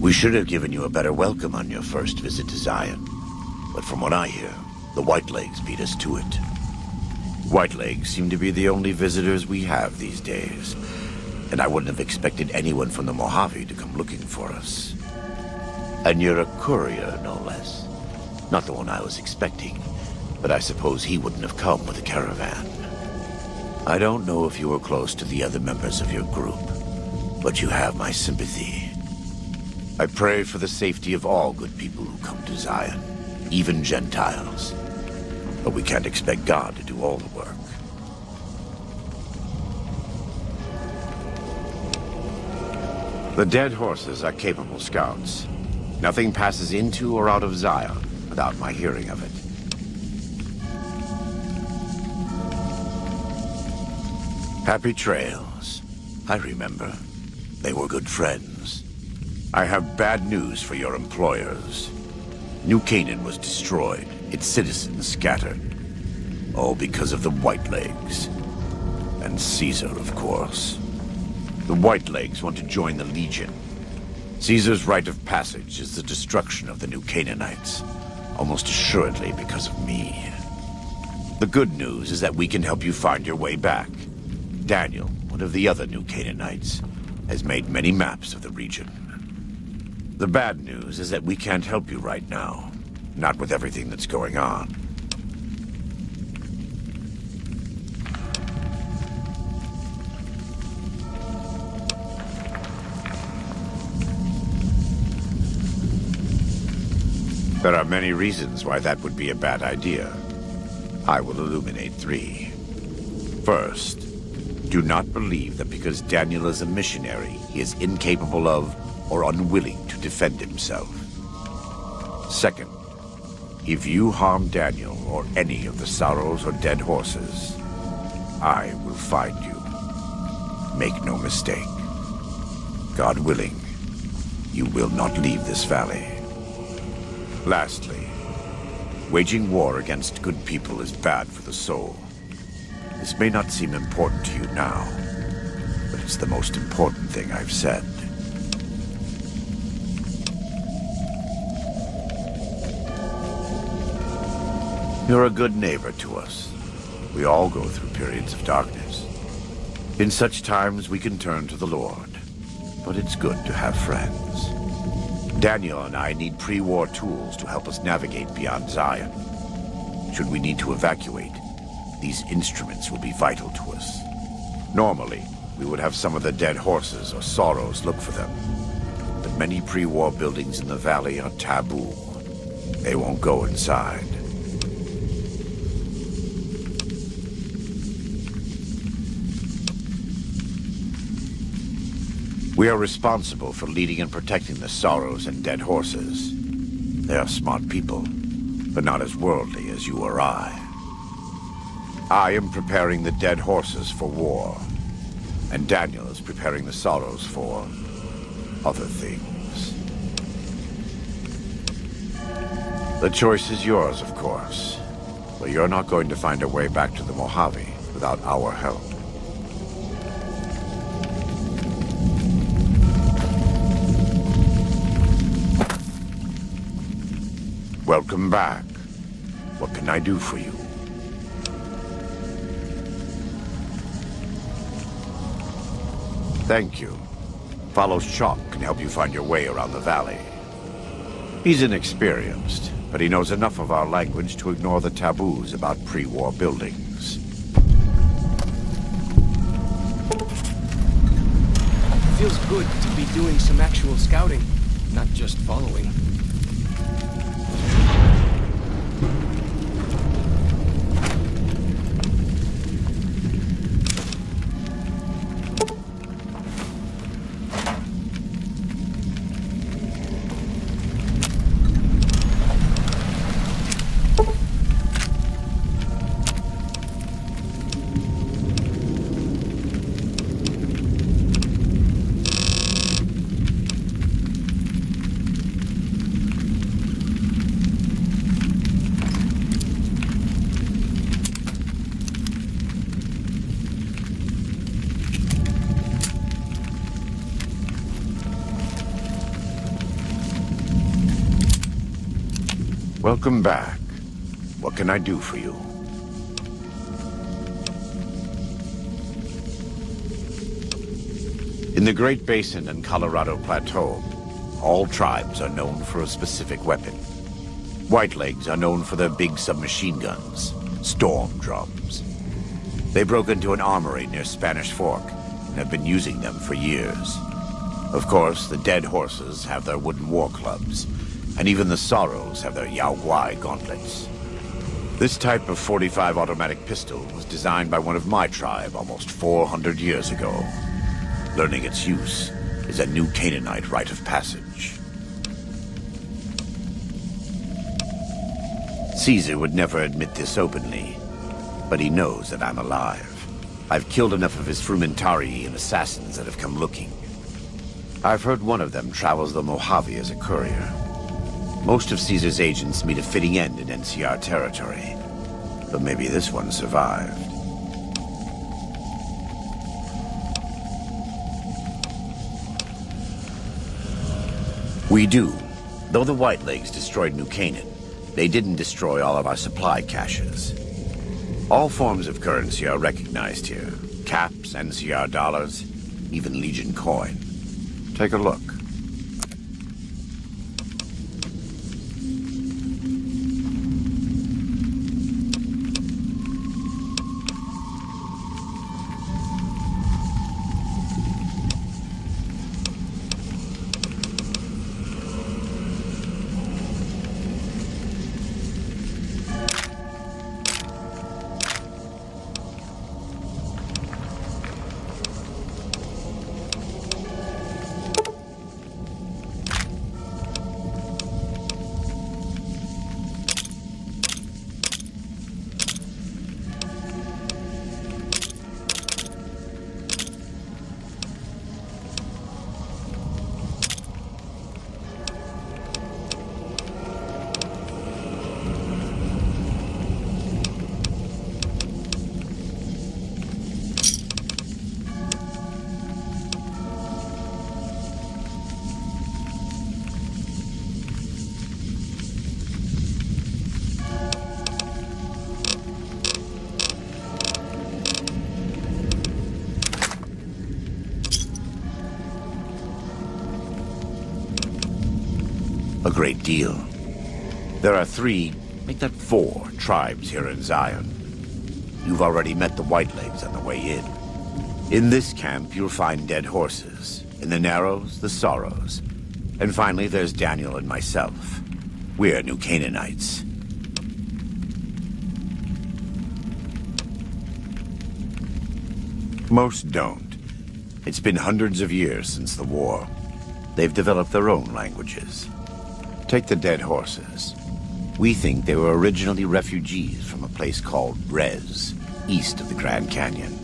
We should have given you a better welcome on your first visit to Zion. But from what I hear, the Whitelegs beat us to it. Whitelegs seem to be the only visitors we have these days. And I wouldn't have expected anyone from the Mojave to come looking for us. And you're a courier, no less. Not the one I was expecting, but I suppose he wouldn't have come with a caravan. I don't know if you were close to the other members of your group, but you have my sympathy. I pray for the safety of all good people who come to Zion, even Gentiles. But we can't expect God to do all the work. The dead horses are capable scouts. Nothing passes into or out of Zion without my hearing of it. Happy trails. I remember. They were good friends. I have bad news for your employers. New Canaan was destroyed, its citizens scattered. All because of the Whitelegs. And Caesar, of course. The Whitelegs want to join the Legion. Caesar's rite of passage is the destruction of the New Canaanites. Almost assuredly because of me. The good news is that we can help you find your way back. Daniel, one of the other New Canaanites, has made many maps of the region. The bad news is that we can't help you right now. Not with everything that's going on. There are many reasons why that would be a bad idea. I will illuminate 3. First, do not believe that because Daniel is a missionary, he is incapable of or unwilling to defend himself. Second, if you harm Daniel or any of the sorrows or dead horses, I will find you. Make no mistake. God willing, you will not leave this valley. Lastly, waging war against good people is bad for the soul. This may not seem important to you now, but it's the most important thing I've said. You're a good neighbor to us. We all go through periods of darkness. In such times, we can turn to the Lord. But it's good to have friends. Daniel and I need pre-war tools to help us navigate beyond Zion. Should we need to evacuate, these instruments will be vital to us. Normally, we would have some of the dead horses or sorrows look for them. But many pre-war buildings in the valley are taboo. They won't go inside. We are responsible for leading and protecting the sorrows and dead horses. They are smart people, but not as worldly as you or I. I am preparing the dead horses for war. And Daniel is preparing the sorrows for other things. The choice is yours, of course. But you're not going to find a way back to the Mojave without our help. Welcome back. What can I do for you? Thank you. Follow Chalk can help you find your way around the valley. He's inexperienced, but he knows enough of our language to ignore the taboos about pre-war buildings. Feels good to be doing some actual scouting, not just following. Welcome back. What can I do for you? In the Great Basin and Colorado Plateau, all tribes are known for a specific weapon. Whitelegs are known for their big submachine guns, storm drums. They broke into an armory near Spanish Fork and have been using them for years. Of course, the dead horses have their wooden war clubs, and even the Sorrows have their Yao Guai gauntlets. This type of .45 automatic pistol was designed by one of my tribe almost 400 years ago. Learning its use is a new Canaanite rite of passage. Caesar would never admit this openly, but he knows that I'm alive. I've killed enough of his Frumentari and assassins that have come looking. I've heard one of them travels the Mojave as a courier. Most of Caesar's agents meet a fitting end in NCR territory, but maybe this one survived. We do. Though the Whitelegs destroyed New Canaan, they didn't destroy all of our supply caches. All forms of currency are recognized here. Caps, NCR dollars, even Legion coin. Take a look. A great deal. There are 3, make that 4 tribes here in Zion. You've already met the Whitelegs on the way in. In this camp, you'll find dead horses. In the Narrows, the Sorrows. And finally, there's Daniel and myself. We're New Canaanites. Most don't. It's been hundreds of years since the war. They've developed their own languages. Take the dead horses. We think they were originally refugees from a place called Rez, east of the Grand Canyon.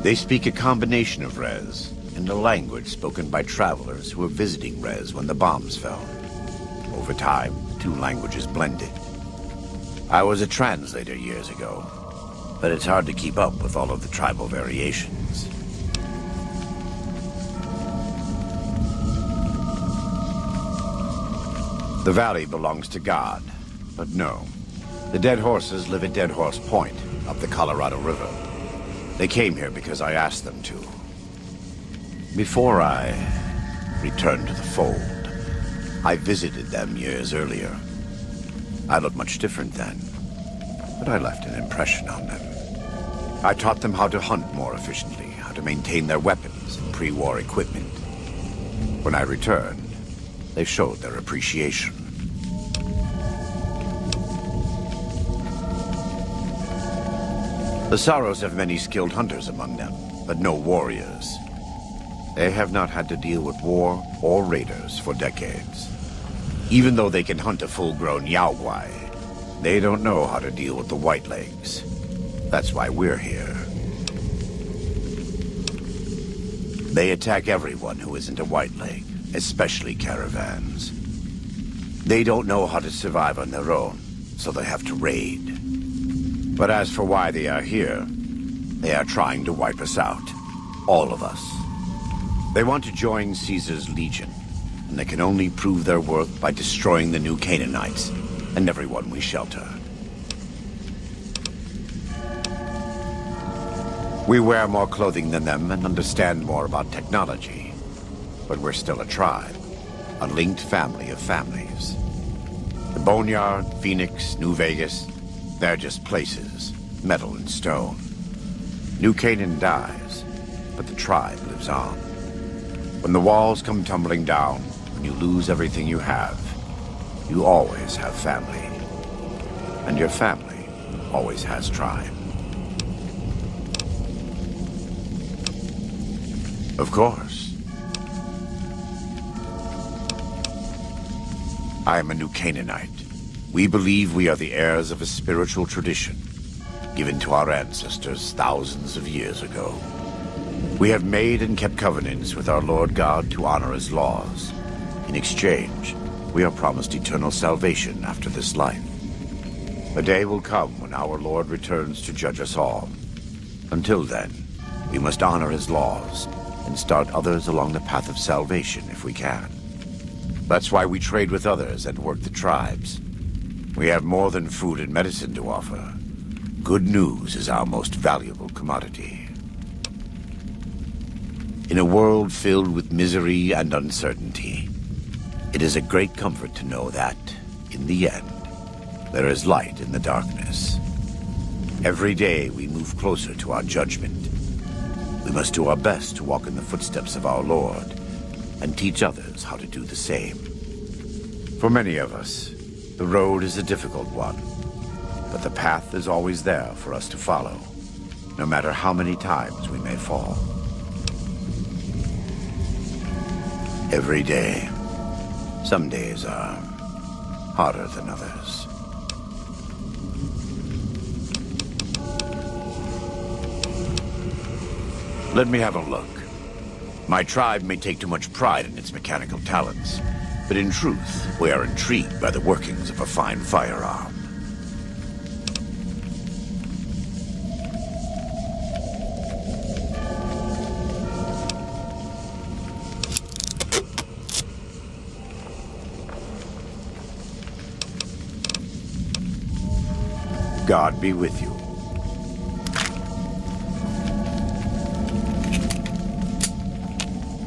They speak a combination of Rez and a language spoken by travelers who were visiting Rez when the bombs fell. Over time, the two languages blended. I was a translator years ago, but it's hard to keep up with all of the tribal variations. The valley belongs to God, but no. The Dead Horses live at Dead Horse Point, up the Colorado River. They came here because I asked them to. Before I returned to the fold, I visited them years earlier. I looked much different then, but I left an impression on them. I taught them how to hunt more efficiently, how to maintain their weapons and pre-war equipment. When I returned, they showed their appreciation. The Sorrows have many skilled hunters among them, but no warriors. They have not had to deal with war or raiders for decades. Even though they can hunt a full-grown Yaoguai, they don't know how to deal with the Whitelegs. That's why we're here. They attack everyone who isn't a Whiteleg, especially caravans. They don't know how to survive on their own, so they have to raid. But as for why they are here, they are trying to wipe us out. All of us. They want to join Caesar's legion, and they can only prove their worth by destroying the new Canaanites and everyone we shelter. We wear more clothing than them and understand more about technology, but we're still a tribe, a linked family of families. The Boneyard, Phoenix, New Vegas, they're just places, metal and stone. New Canaan dies, but the tribe lives on. When the walls come tumbling down, when you lose everything you have, you always have family. And your family always has tribe. Of course. I am a new Canaanite. We believe we are the heirs of a spiritual tradition given to our ancestors thousands of years ago. We have made and kept covenants with our Lord God to honor his laws. In exchange, we are promised eternal salvation after this life. A day will come when our Lord returns to judge us all. Until then, we must honor his laws and start others along the path of salvation if we can. That's why we trade with others and work the tribes. We have more than food and medicine to offer. Good news is our most valuable commodity. In a world filled with misery and uncertainty, it is a great comfort to know that, in the end, there is light in the darkness. Every day we move closer to our judgment. We must do our best to walk in the footsteps of our Lord and teach others how to do the same. For many of us, the road is a difficult one, but the path is always there for us to follow, no matter how many times we may fall. Every day. Some days are harder than others. Let me have a look. My tribe may take too much pride in its mechanical talents, but in truth, we are intrigued by the workings of a fine firearm. God be with you.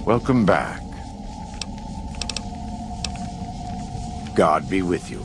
Welcome back. God be with you.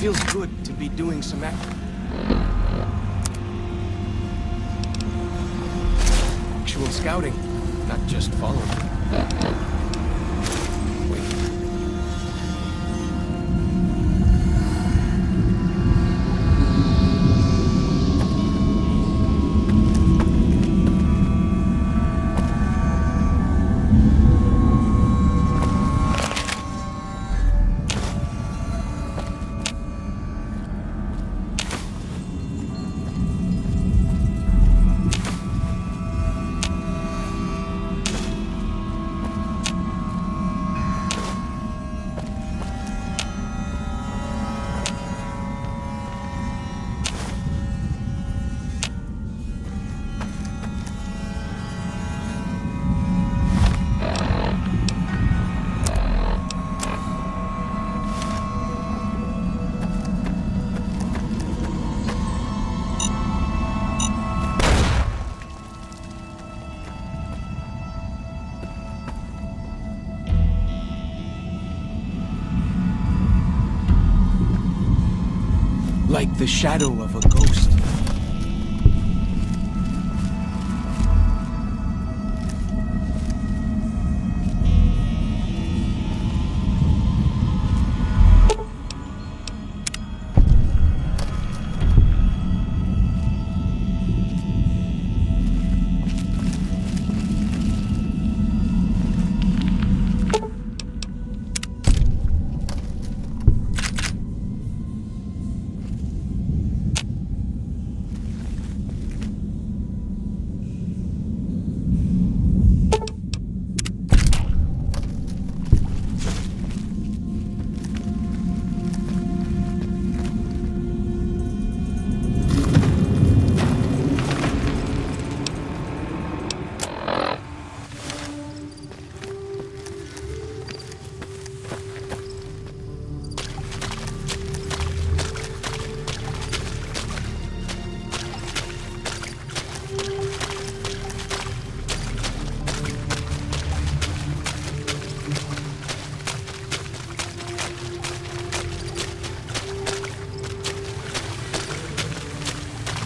feels good to be doing some actual scouting, not just following. Wait. Like the shadow of a ghost.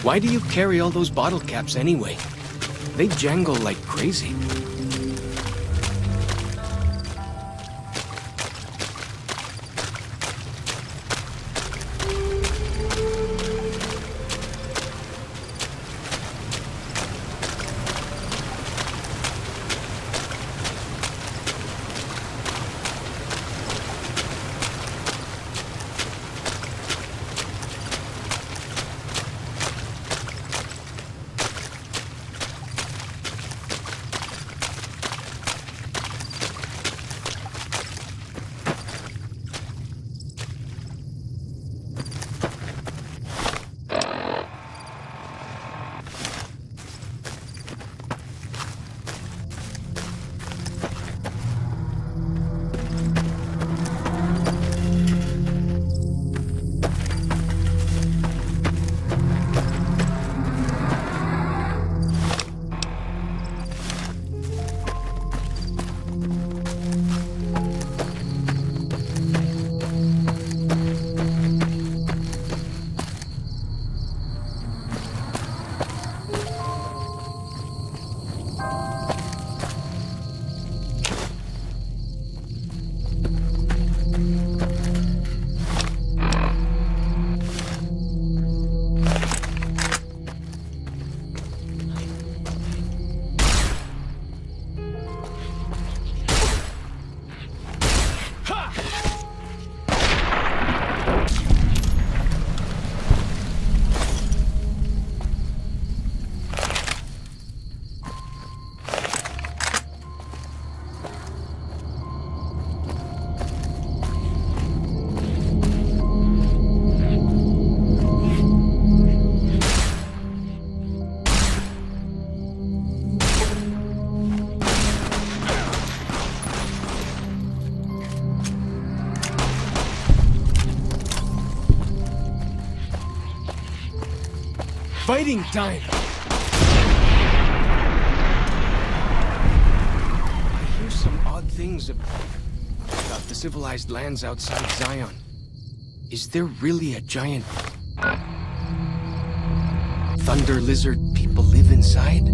Why do you carry all those bottle caps anyway? They jangle like crazy. Fighting time! I hear some odd things about the civilized lands outside Zion. Is there really a giant thunder lizard people live inside?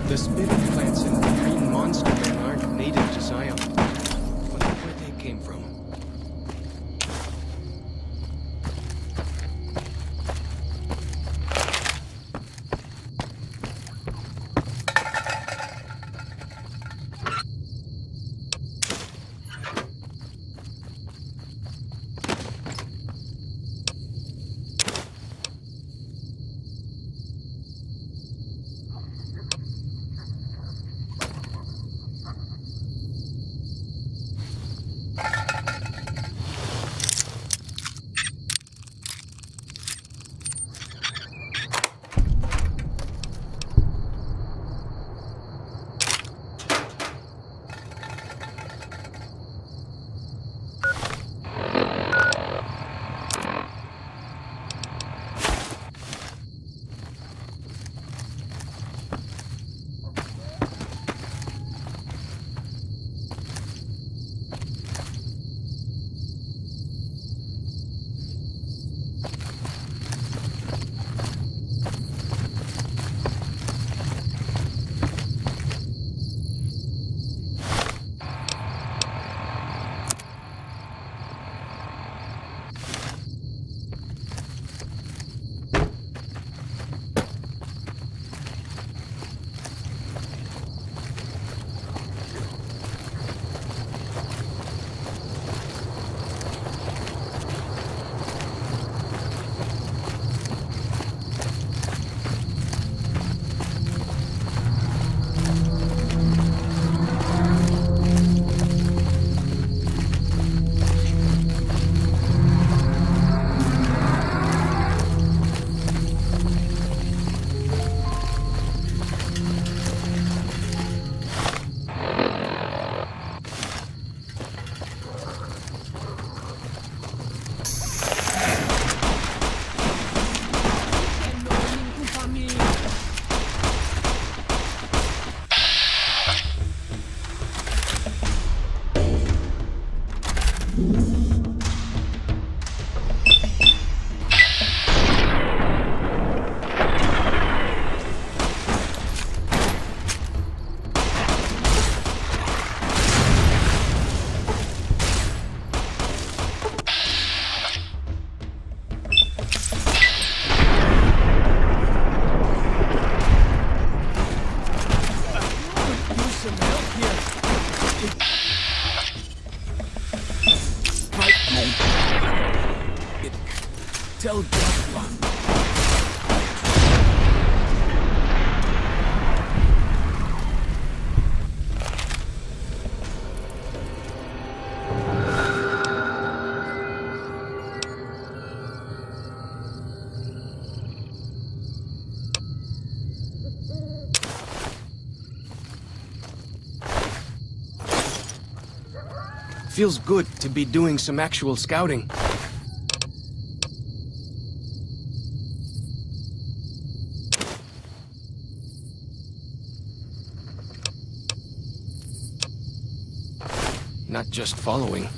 The spirit plants and green monster men aren't native to Zion. Wonder where they came from. feels good to be doing some actual scouting. Not just following.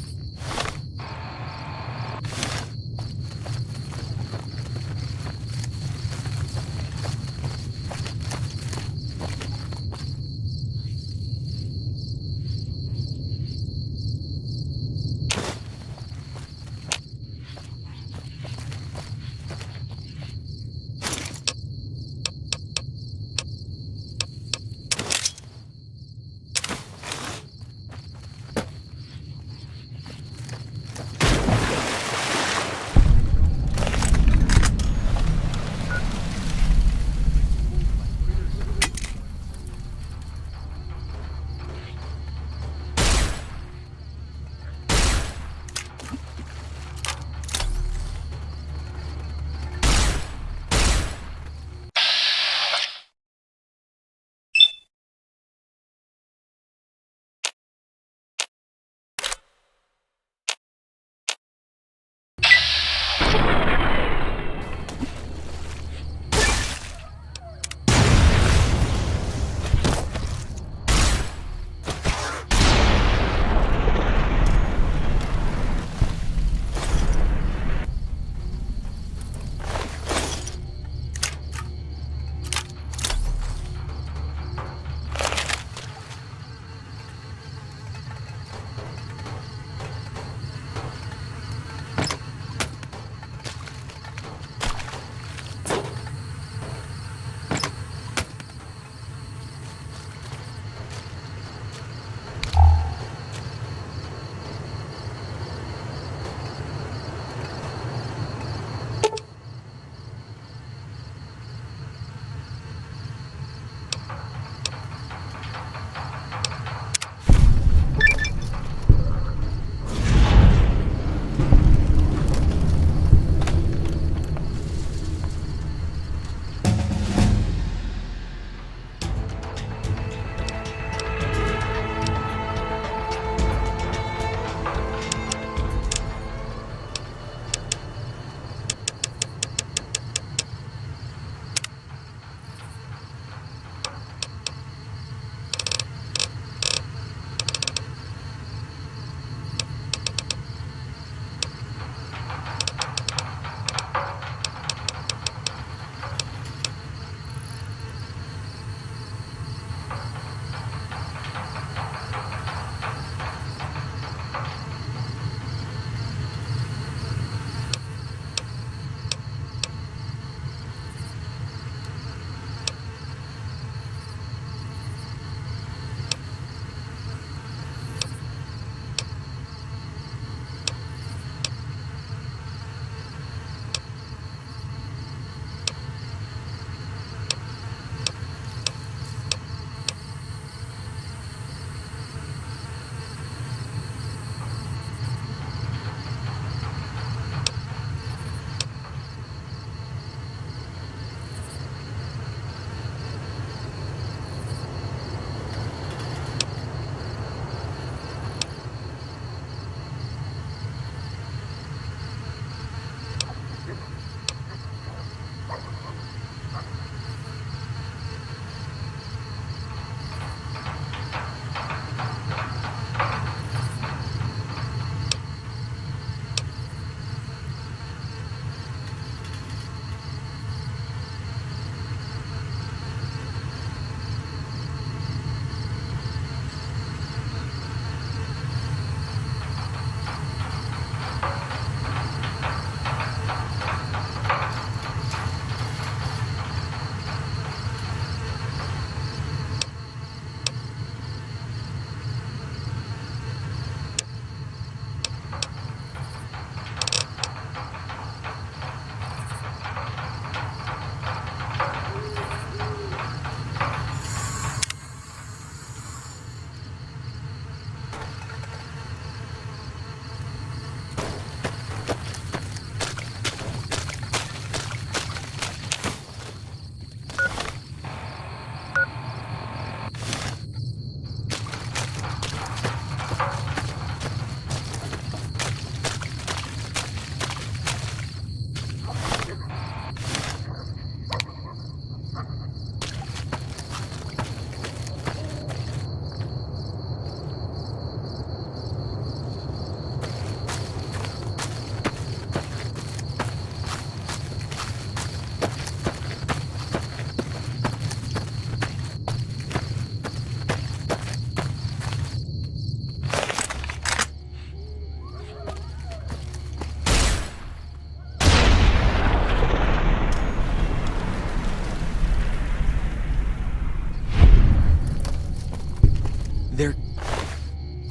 there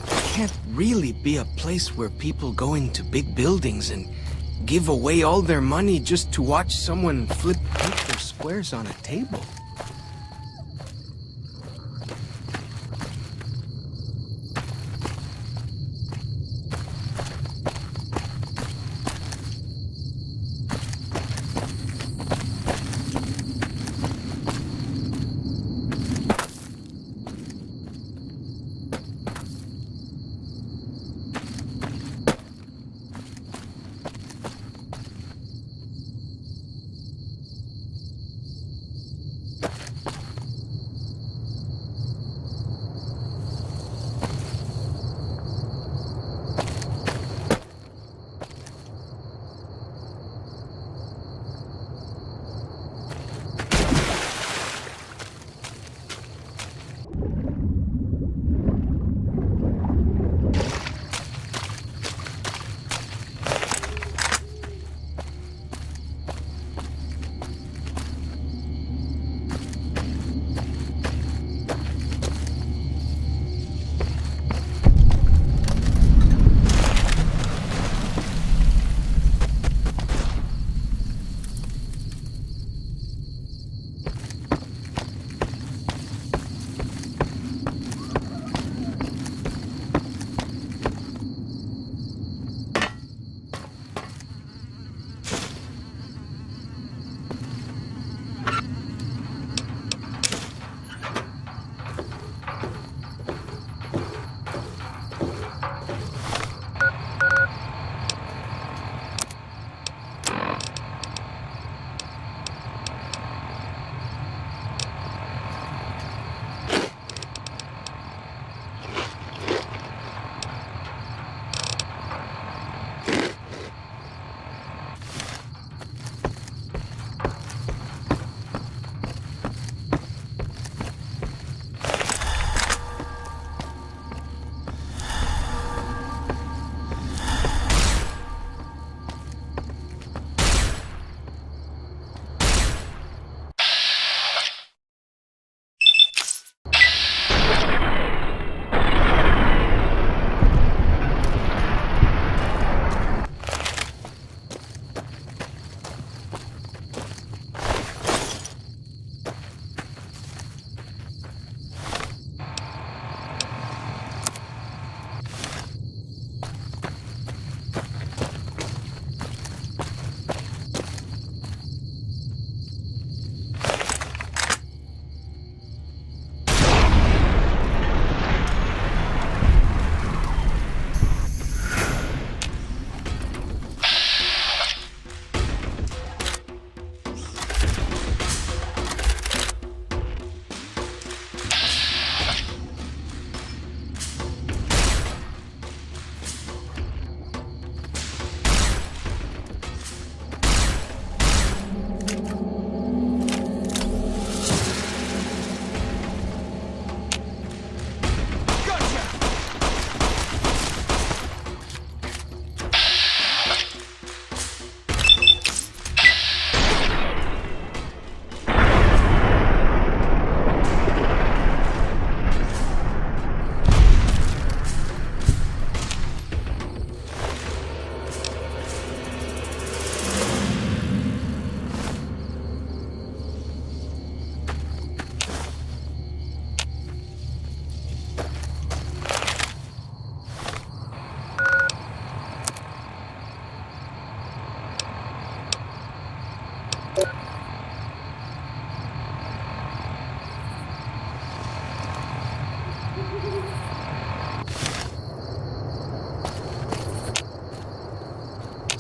can't really be a place where people go into big buildings and give away all their money just to watch someone flip paper squares on a table.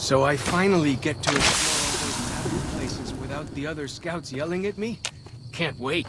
So I finally get to explore all those taboo places without the other scouts yelling at me? Can't wait.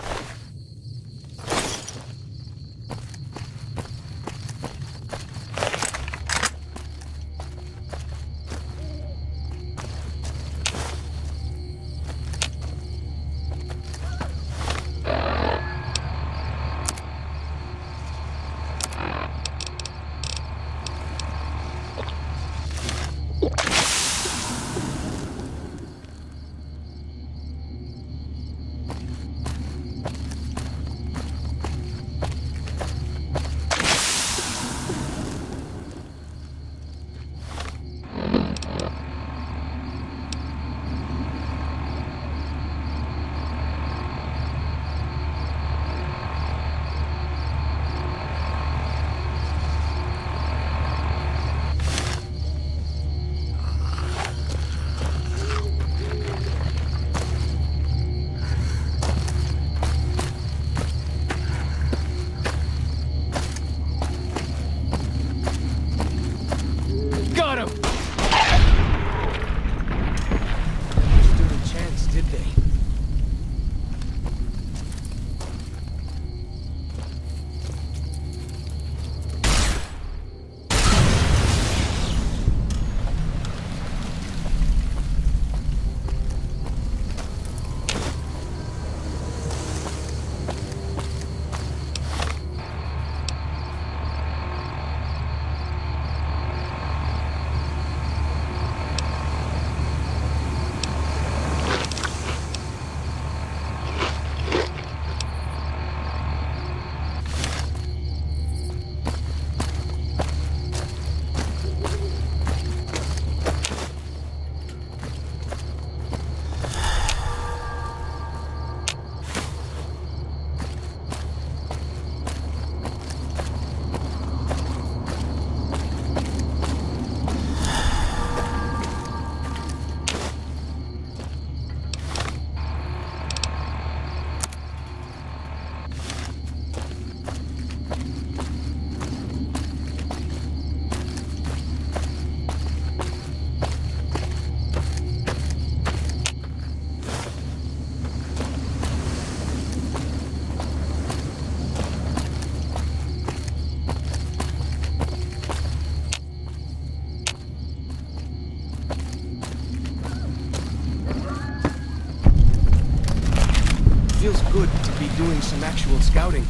doing some actual scouting,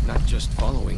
not just following.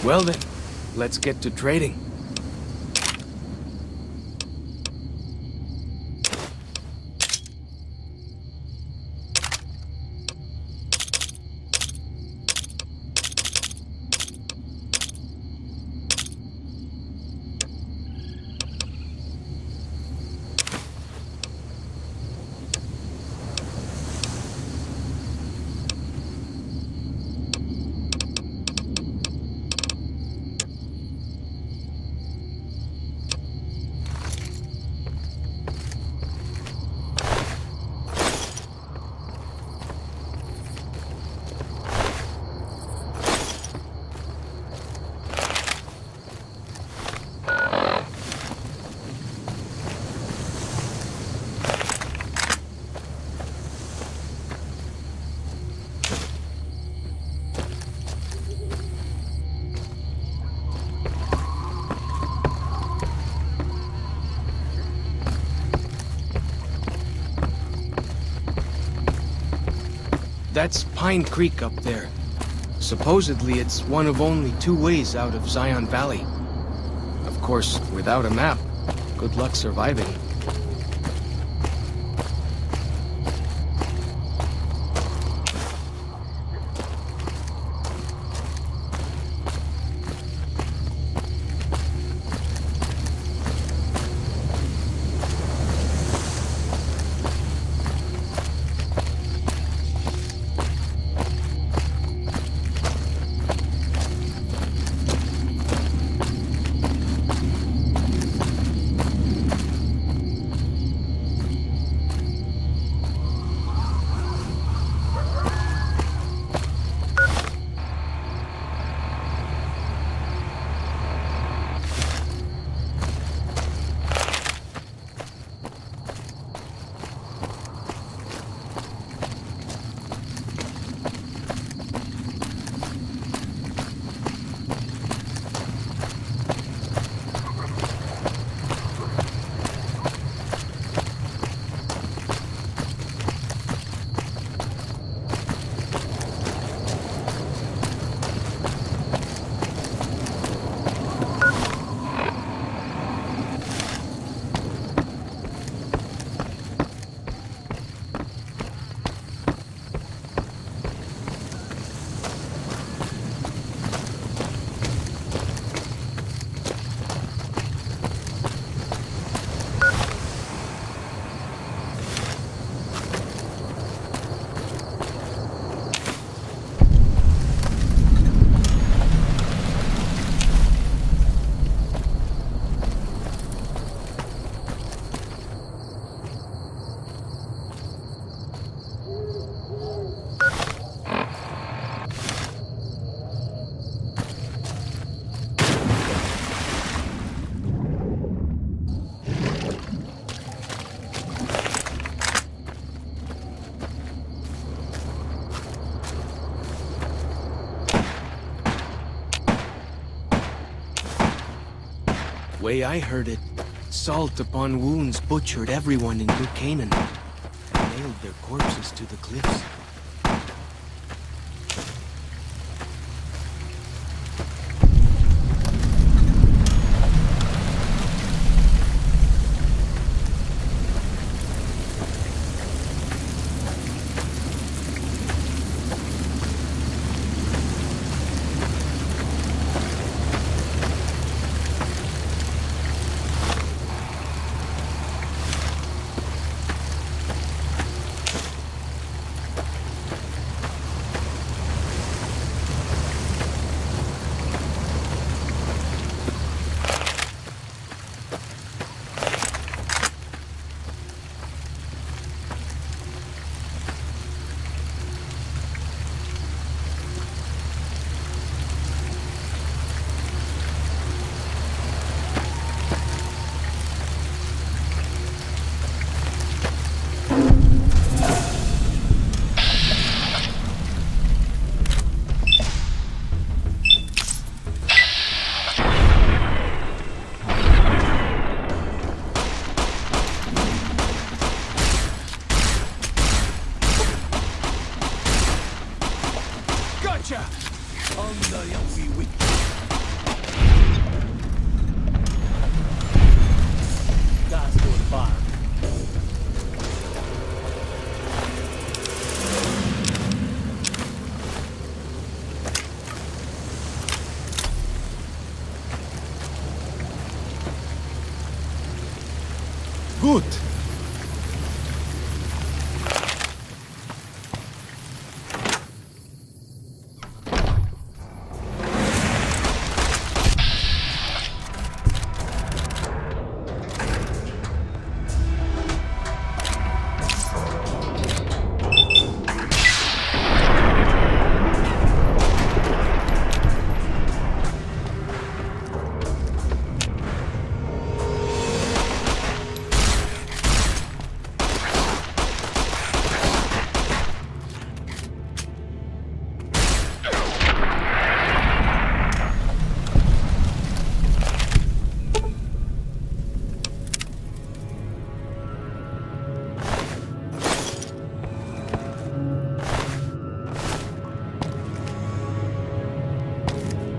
Well then, let's get to trading. That's Pine Creek up there. Supposedly it's one of only 2 ways out of Zion Valley. Of course, without a map, good luck surviving. Way I heard it, salt upon wounds butchered everyone in New Canaan and nailed their corpses to the cliffs. Good.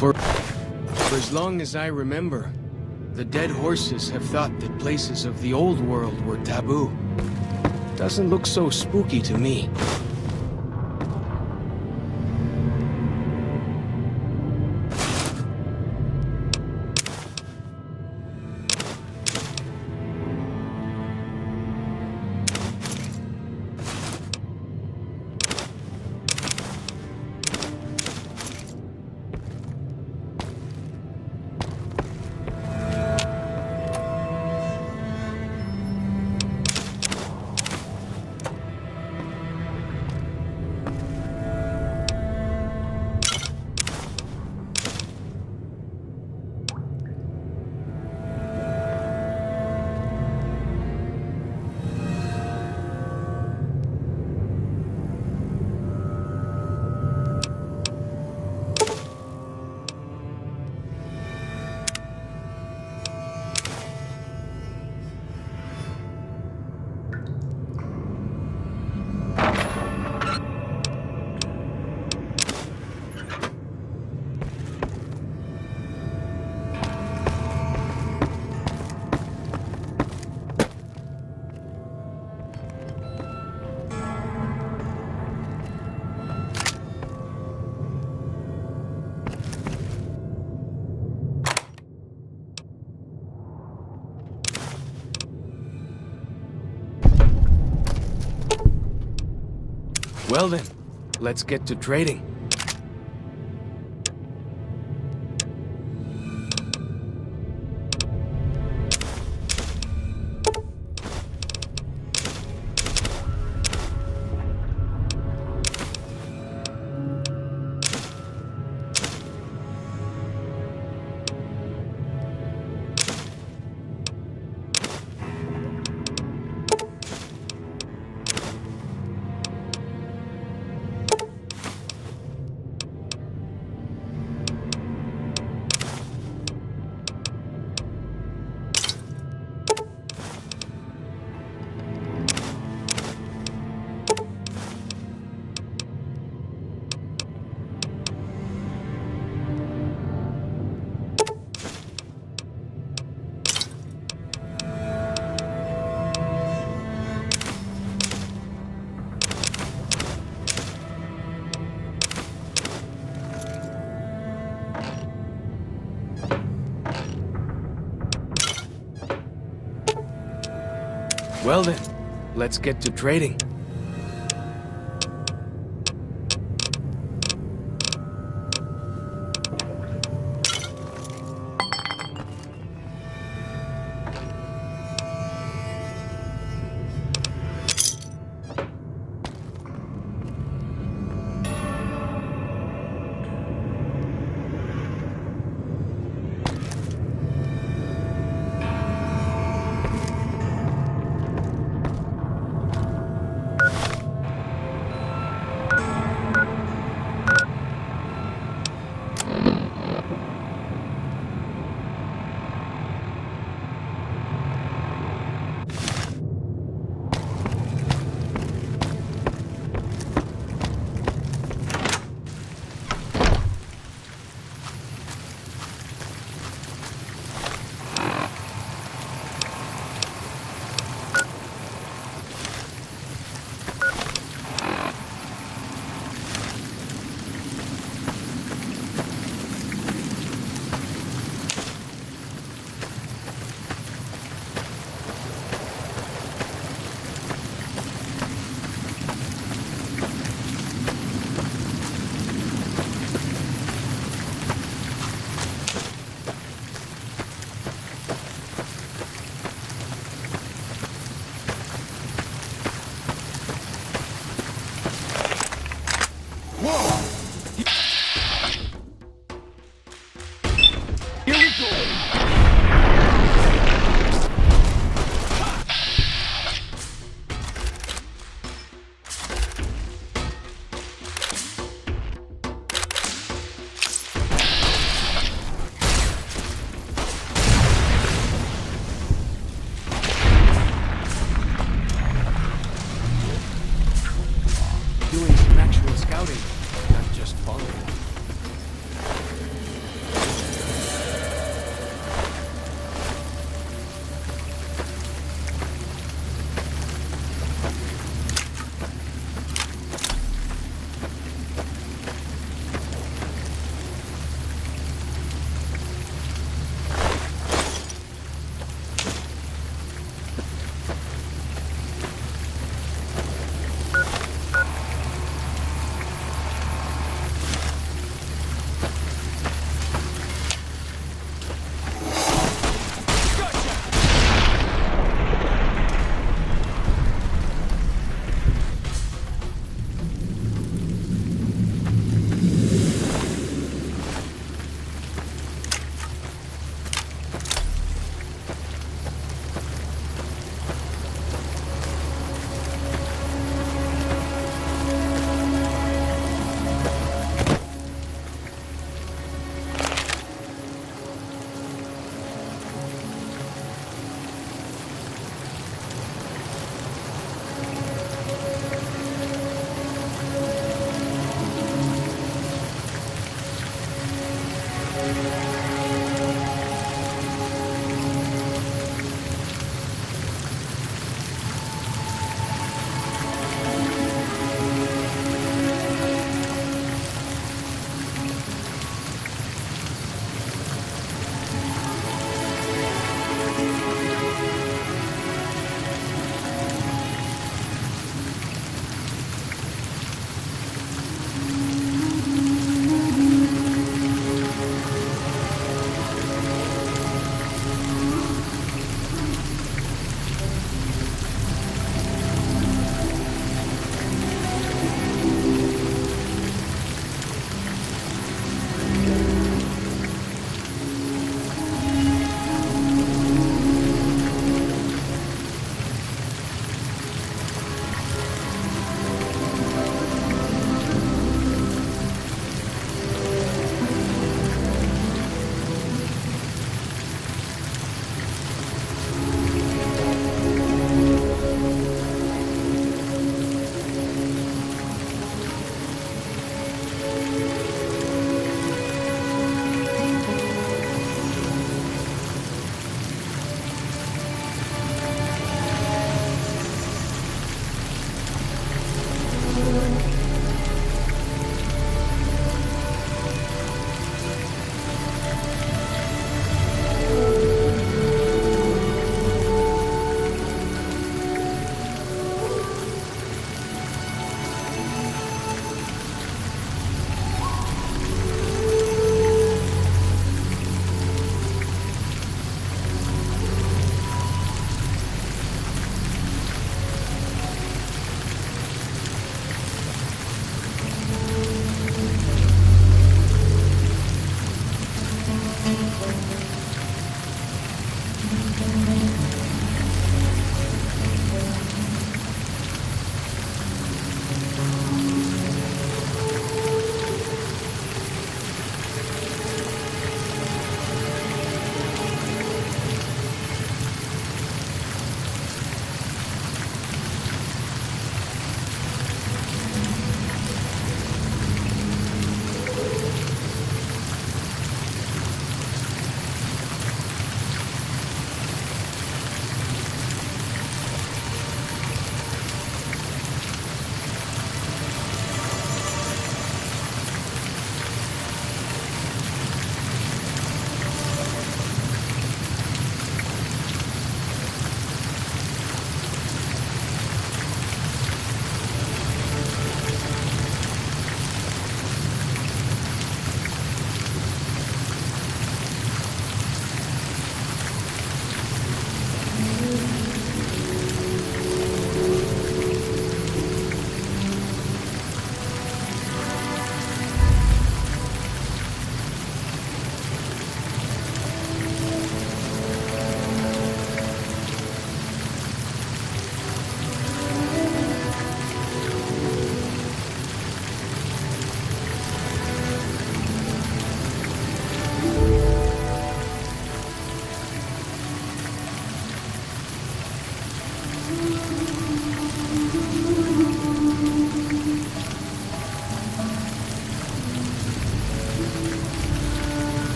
For as long as I remember, the dead horses have thought that places of the old world were taboo. Doesn't look so spooky to me. Well then, let's get to trading. Well then, let's get to trading. scouting, not just following.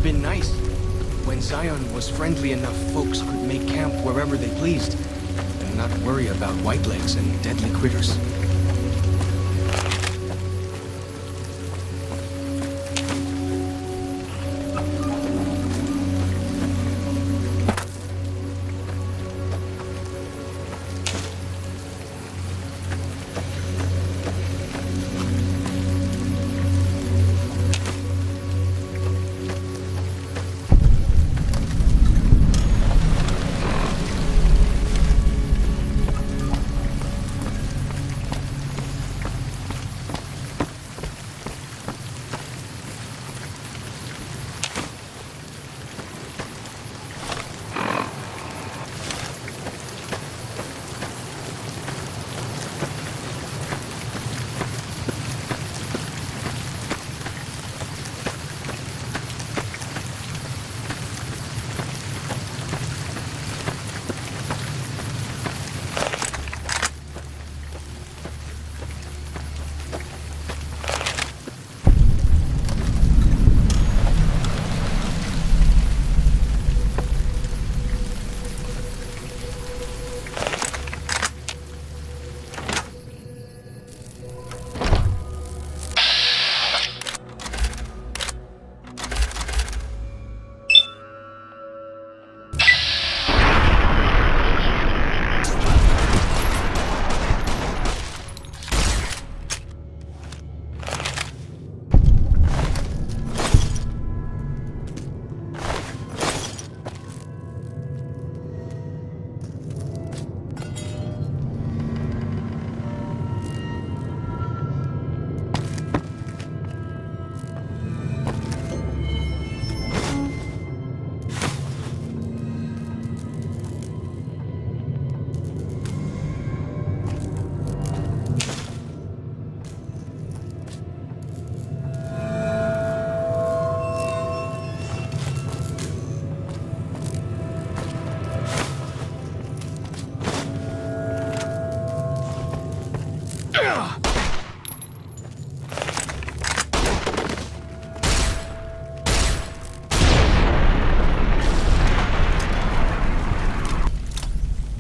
Been nice. When Zion was friendly enough, folks could make camp wherever they pleased, and not worry about whitelegs and deadly critters.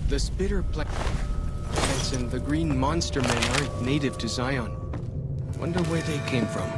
The spitter plants and the green monster men aren't native to Zion. Wonder where they came from.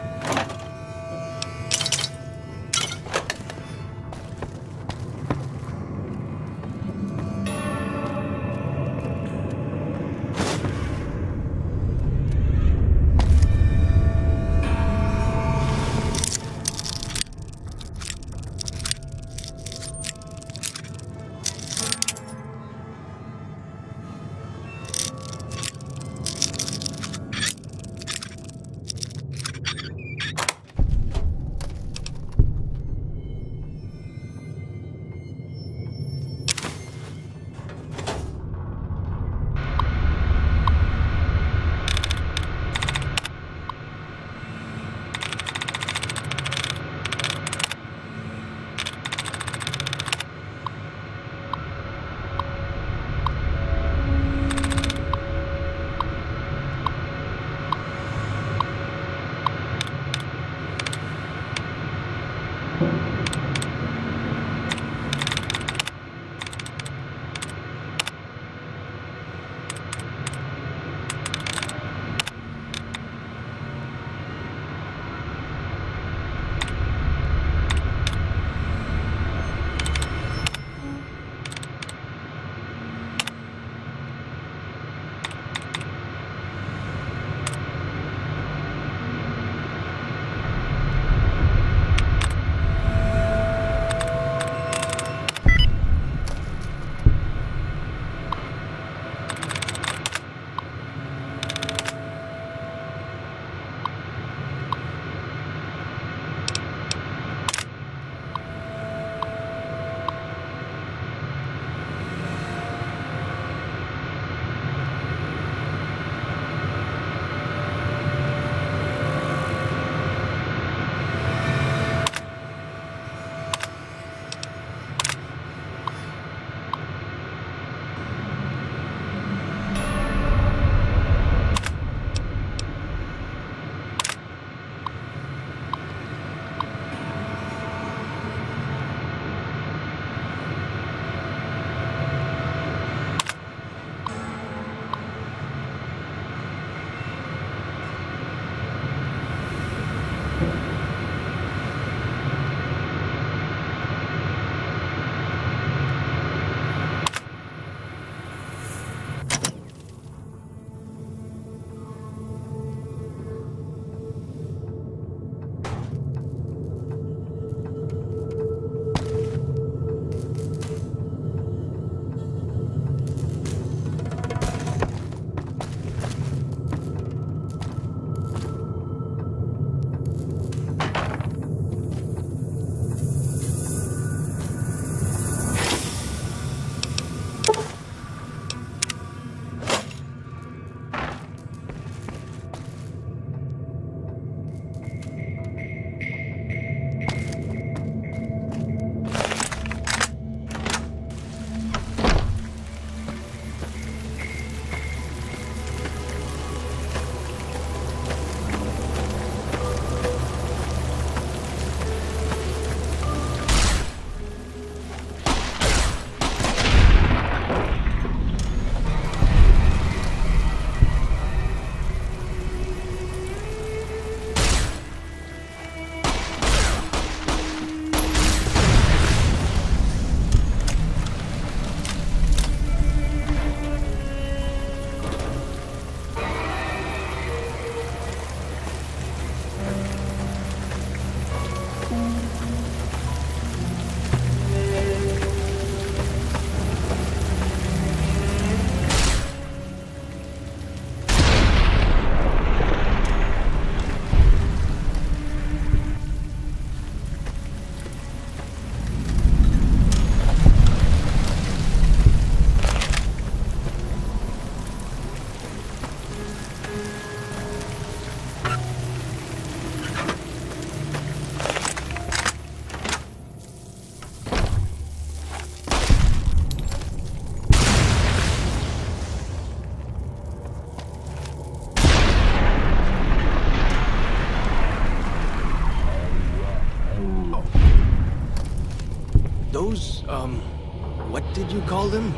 What did you call them?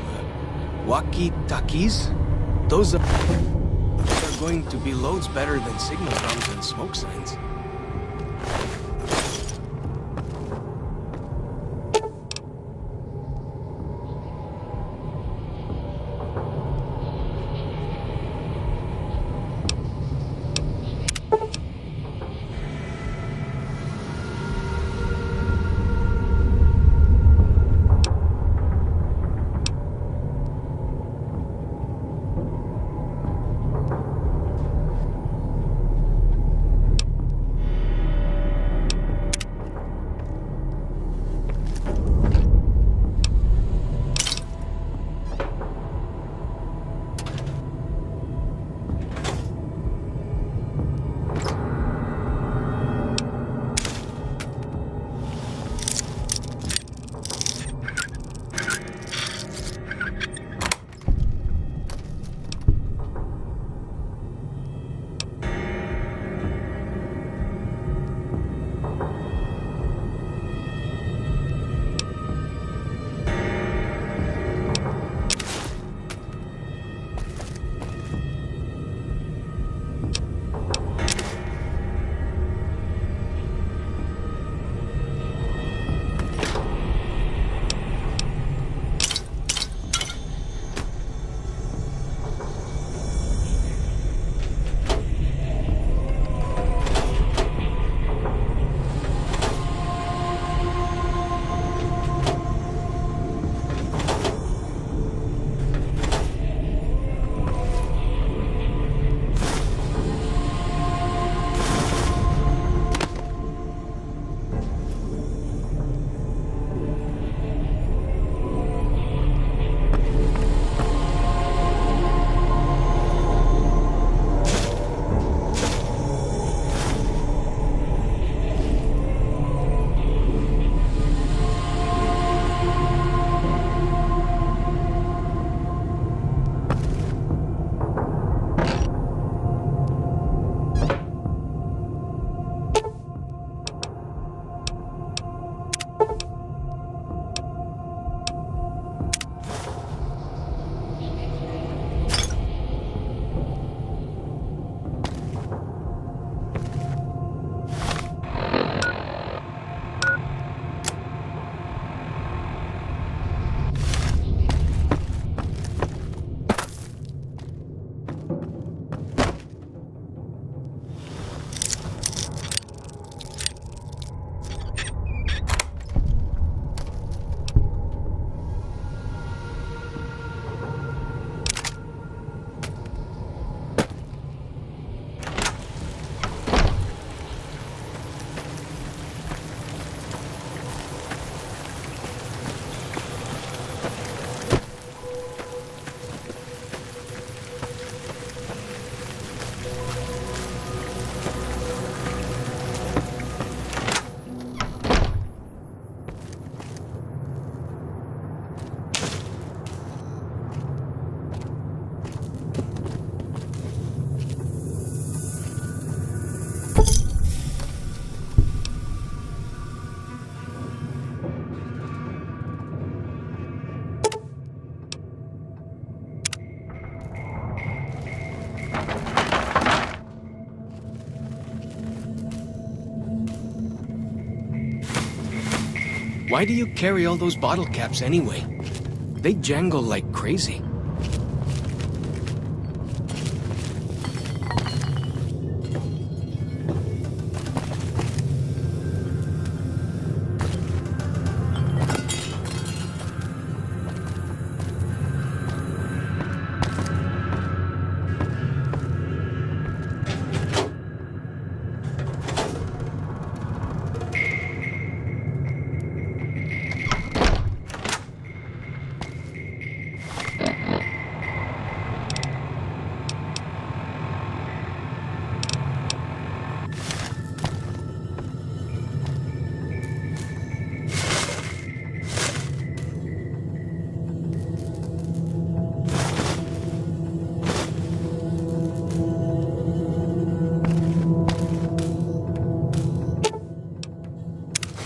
Walkie-talkies? Those are going to be loads better than signal drums and smoke signs. Why do you carry all those bottle caps anyway? They jangle like crazy.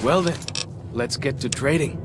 Well then, let's get to trading.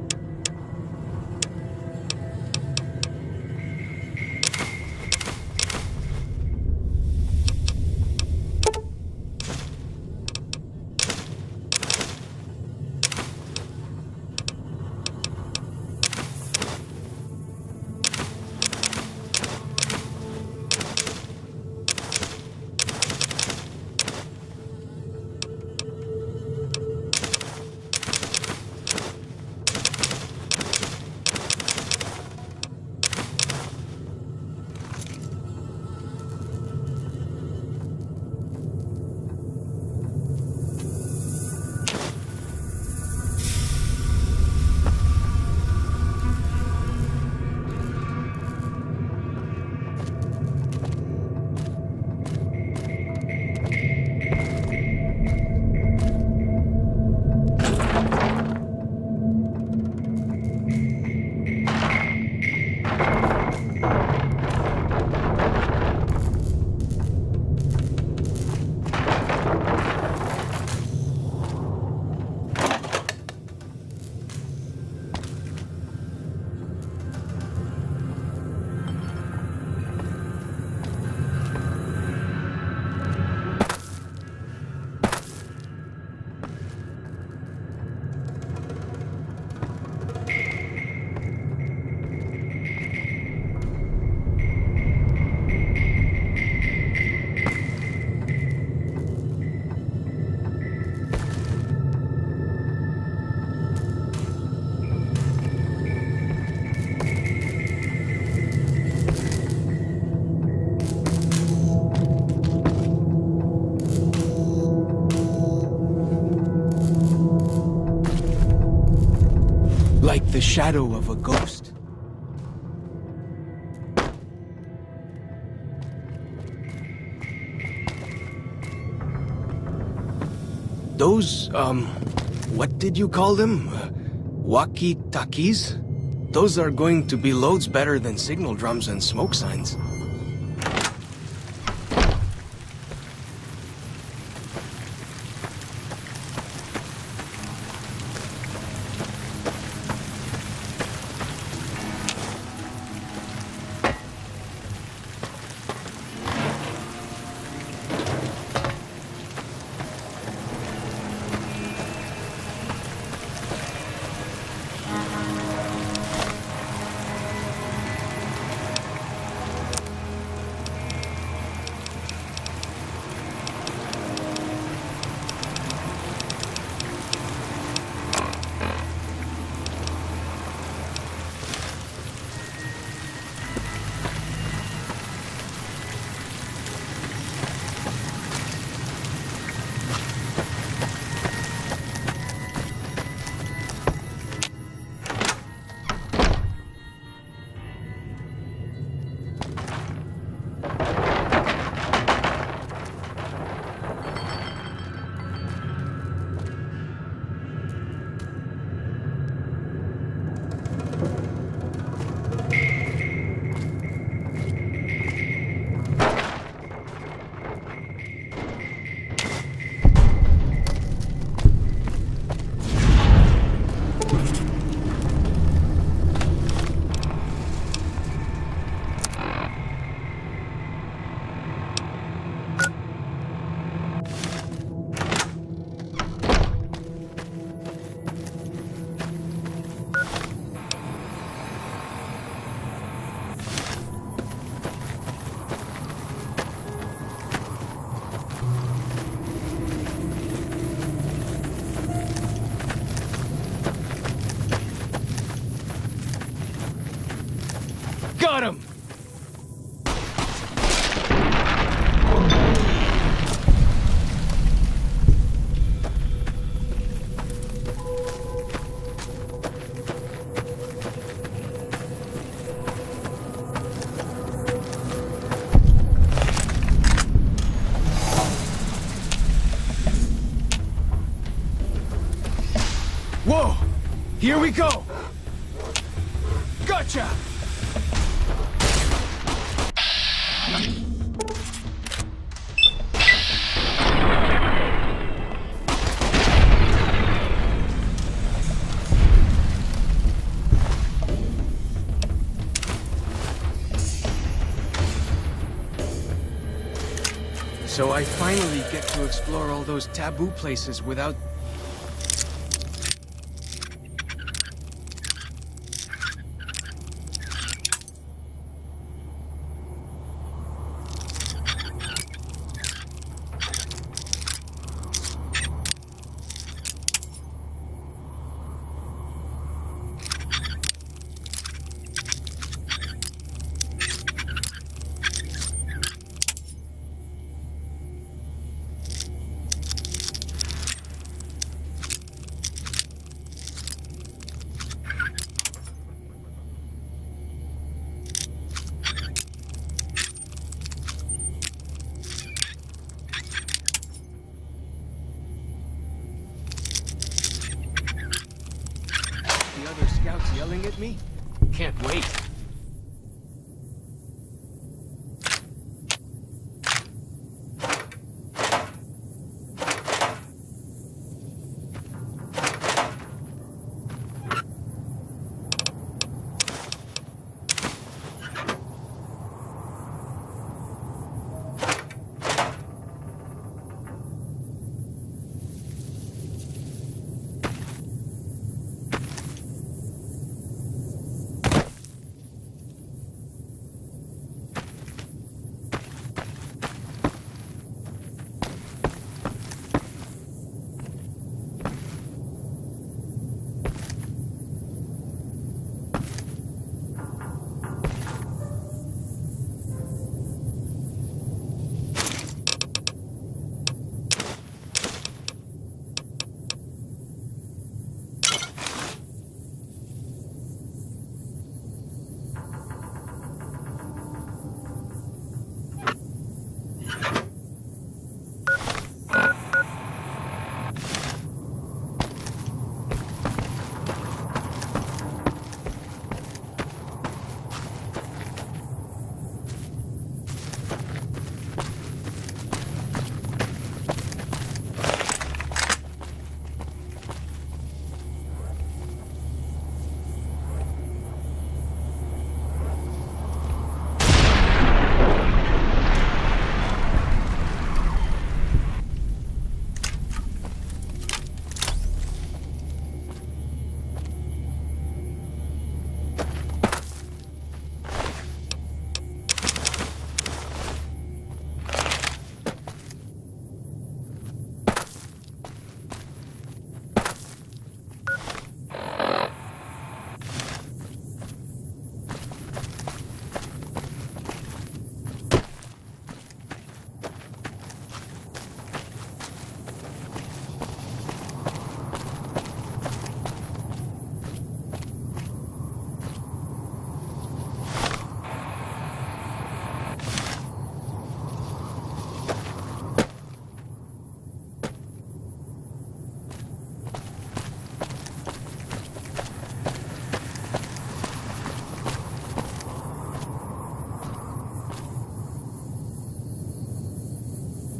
the shadow of a ghost. Those, what did you call them? Walkie-talkies? Those are going to be loads better than signal drums and smoke signs. Got him! Whoa! Here we go! Gotcha! So I finally get to explore all those taboo places without...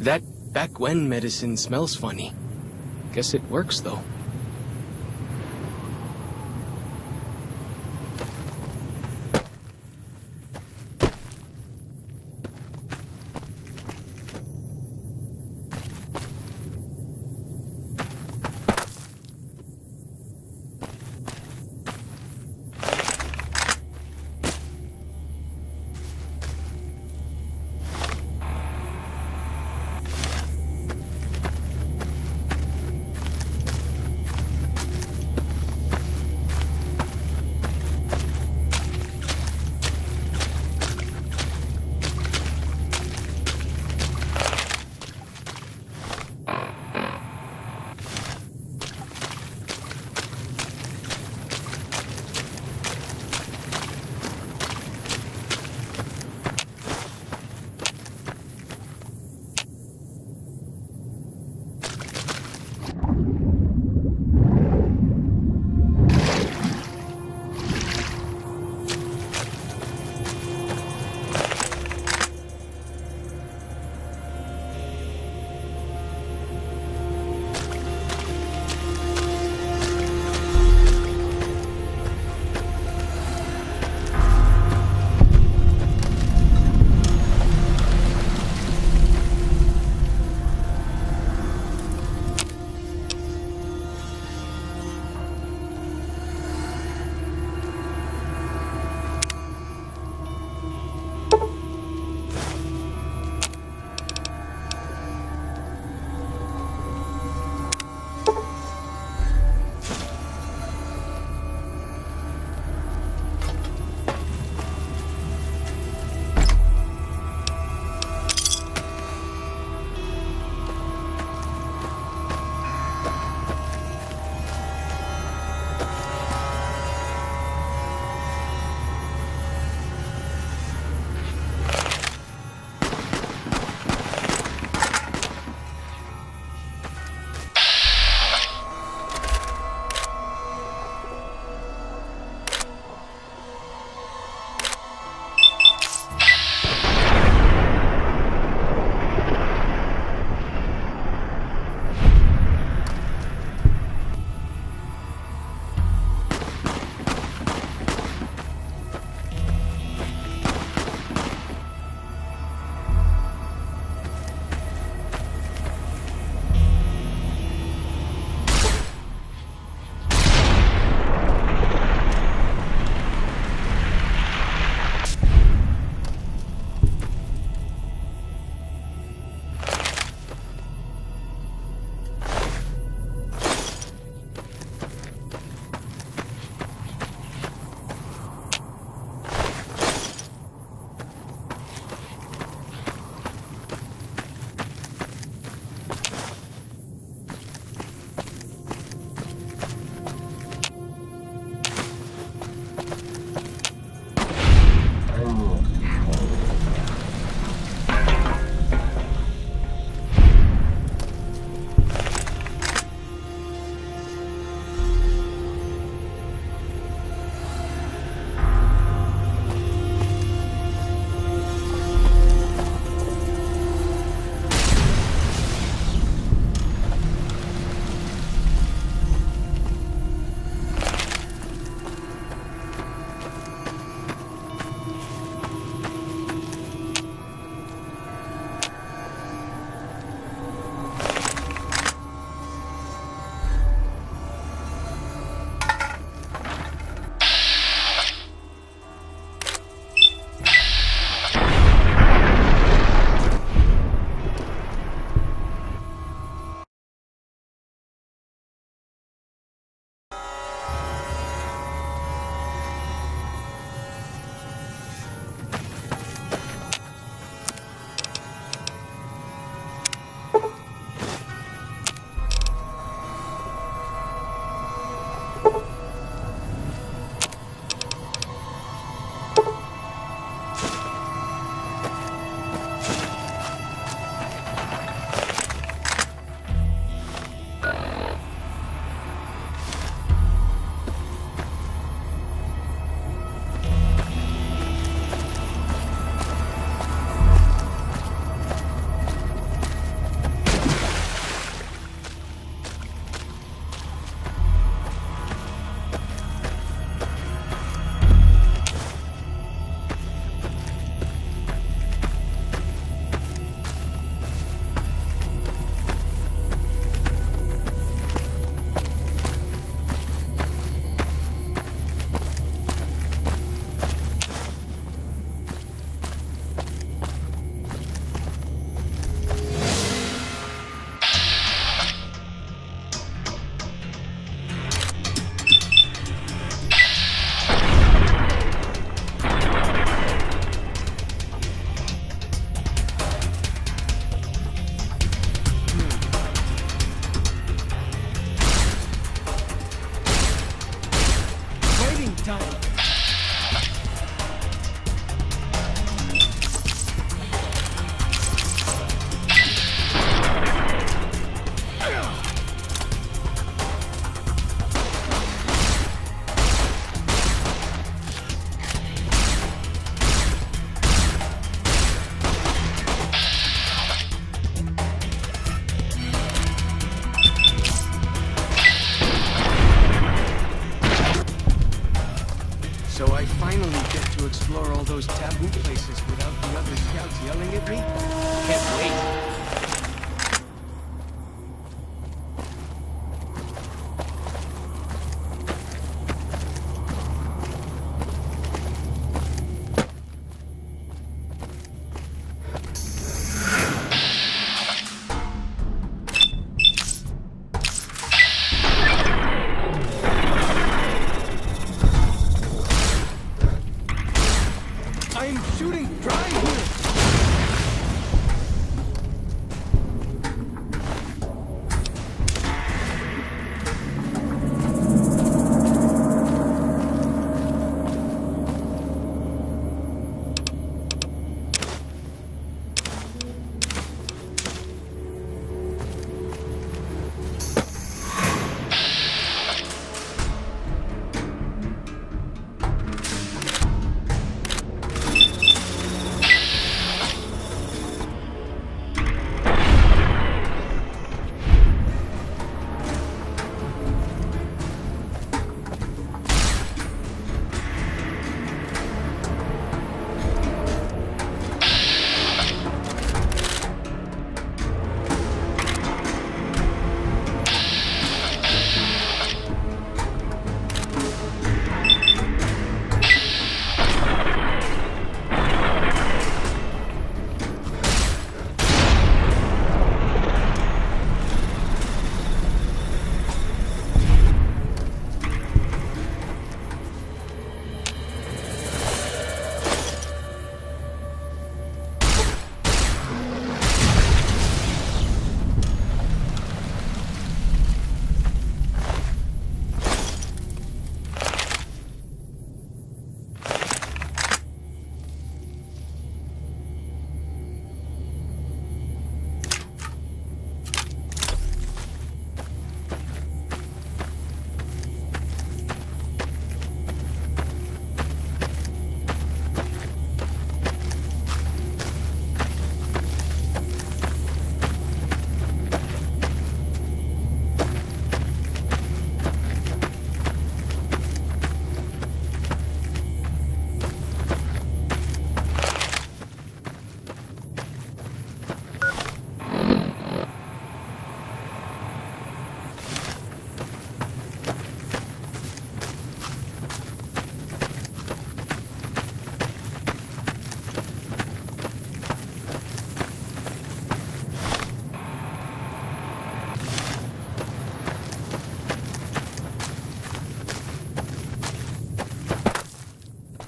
That back when medicine smells funny. Guess it works, though. places without the other scouts yelling at me? Can't wait. I'm shooting dry here!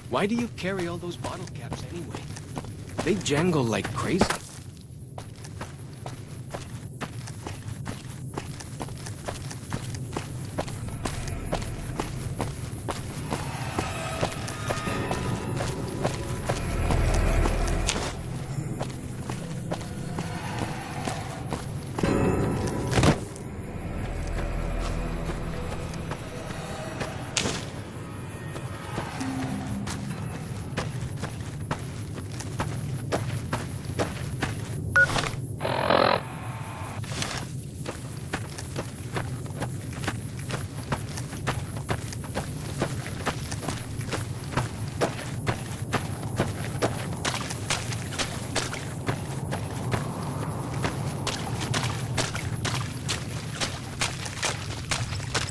Why do you carry all those bottle caps anyway? They jangle like crazy.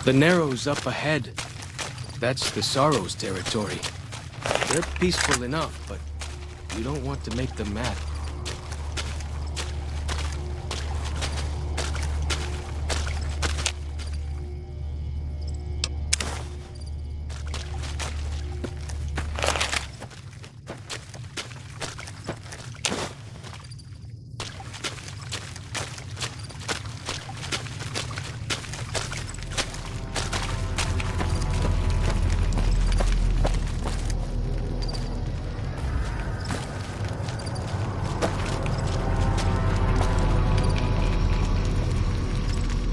The Narrows up ahead. That's the Sorrow's territory. They're peaceful enough, but you don't want to make them mad.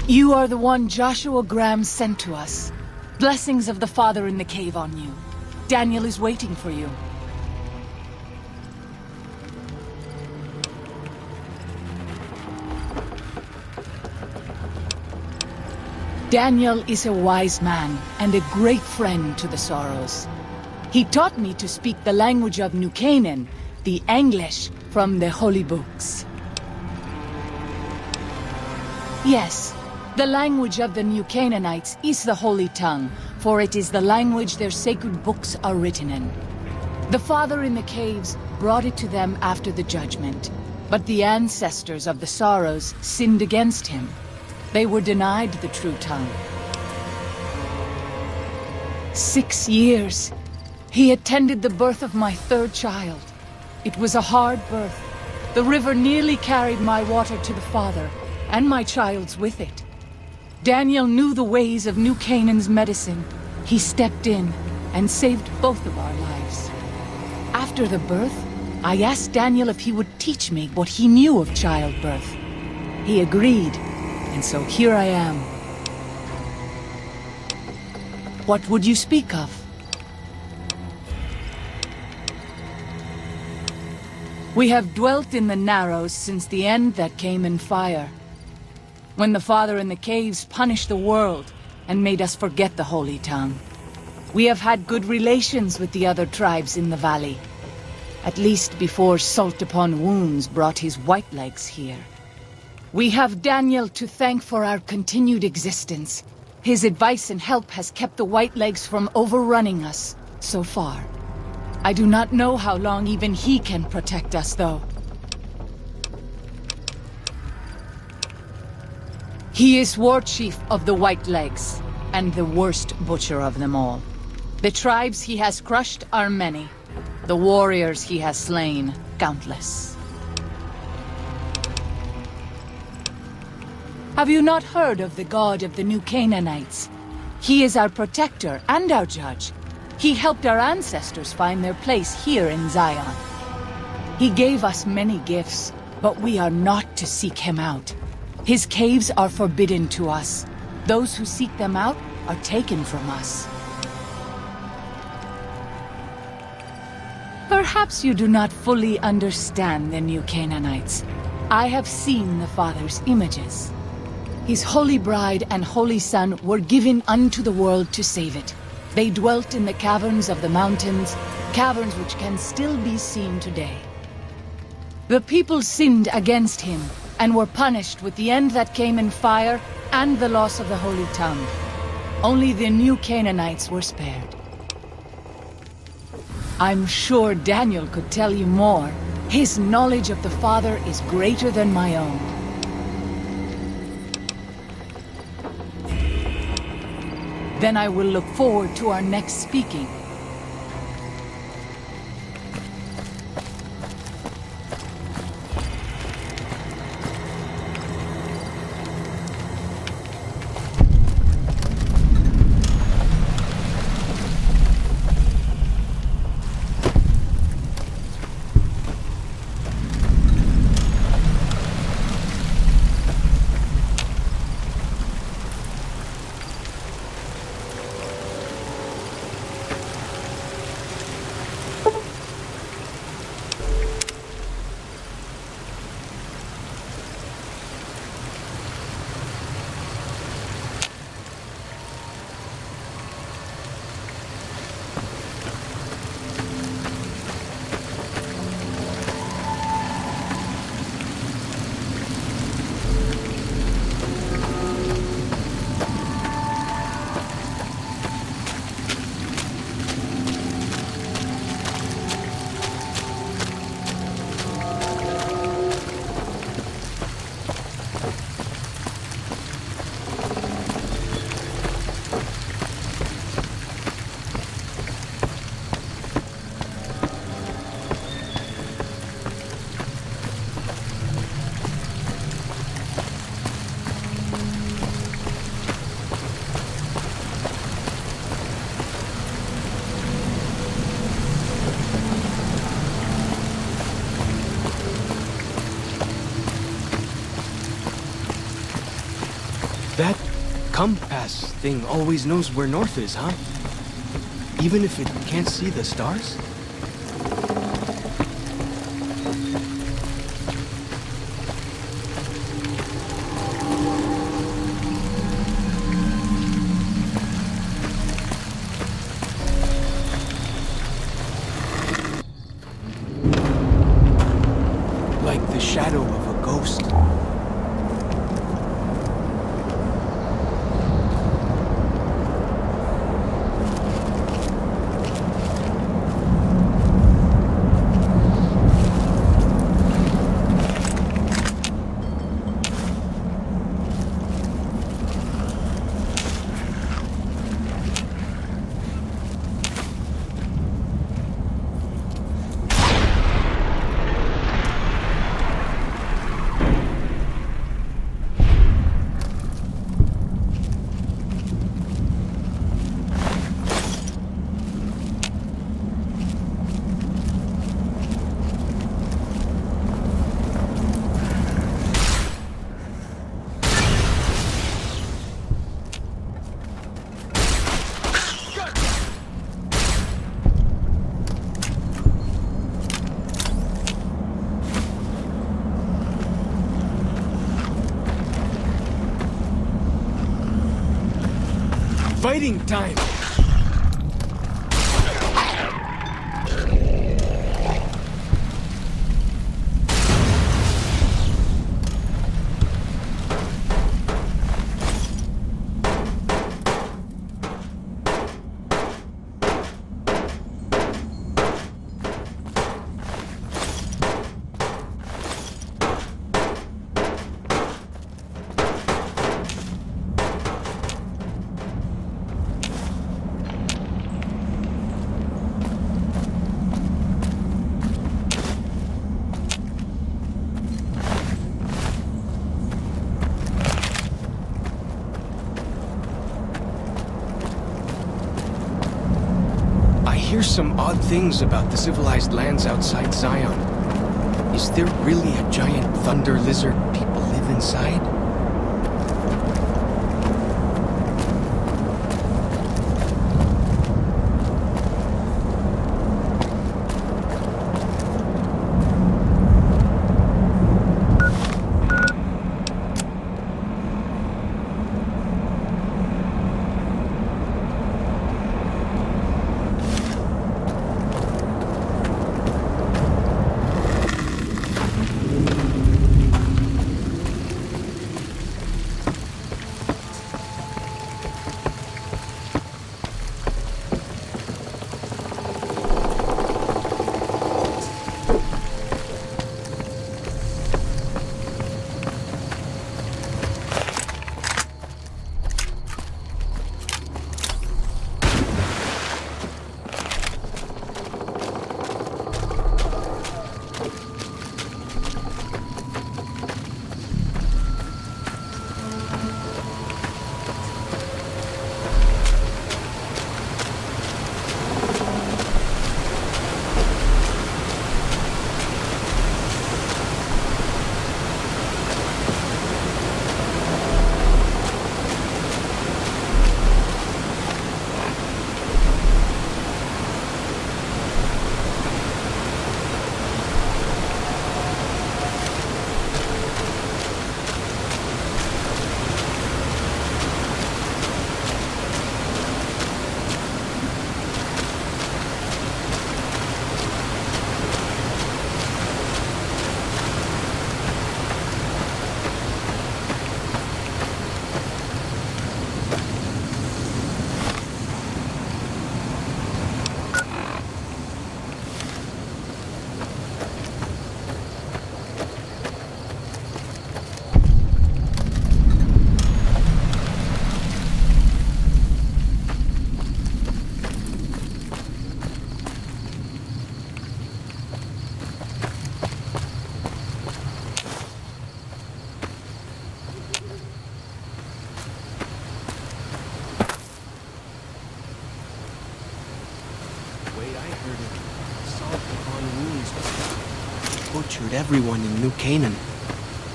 You are the one Joshua Graham sent to us. Blessings of the Father in the cave on you. Daniel is waiting for you. Daniel is a wise man and a great friend to the Sorrows. He taught me to speak the language of New Canaan, the English from the holy books. Yes, the language of the New Canaanites is the holy tongue, for it is the language their sacred books are written in. The Father in the caves brought it to them after the judgment, but the ancestors of the Sorrows sinned against him. They were denied the true tongue. 6 years. He attended the birth of my third child. It was a hard birth. The river nearly carried my water to the Father, and my child's with it. Daniel knew the ways of New Canaan's medicine. He stepped in and saved both of our lives. After the birth, I asked Daniel if he would teach me what he knew of childbirth. He agreed, and so here I am. What would you speak of? We have dwelt in the Narrows since the end that came in fire. When the Father in the caves punished the world and made us forget the Holy Tongue. We have had good relations with the other tribes in the valley. At least before Salt Upon Wounds brought his white legs here. We have Daniel to thank for our continued existence. His advice and help has kept the white legs from overrunning us so far. I do not know how long even he can protect us, though. He is war chief of the White Legs, and the worst butcher of them all. The tribes he has crushed are many. The warriors he has slain, countless. Have you not heard of the god of the New Canaanites? He is our protector and our judge. He helped our ancestors find their place here in Zion. He gave us many gifts, but we are not to seek him out. His caves are forbidden to us. Those who seek them out are taken from us. Perhaps you do not fully understand the New Canaanites. I have seen the Father's images. His holy bride and holy son were given unto the world to save it. They dwelt in the caverns of the mountains, caverns which can still be seen today. The people sinned against him, and were punished with the end that came in fire and the loss of the Holy Tongue. Only the New Canaanites were spared. I'm sure Daniel could tell you more. His knowledge of the Father is greater than my own. Then I will look forward to our next speaking. That compass thing always knows where north is, huh? Even if it can't see the stars? shadow of a ghost. Fighting time! I hear some odd things about the civilized lands outside Zion. Is there really a giant thunder lizard people live inside? Butchered everyone in New Canaan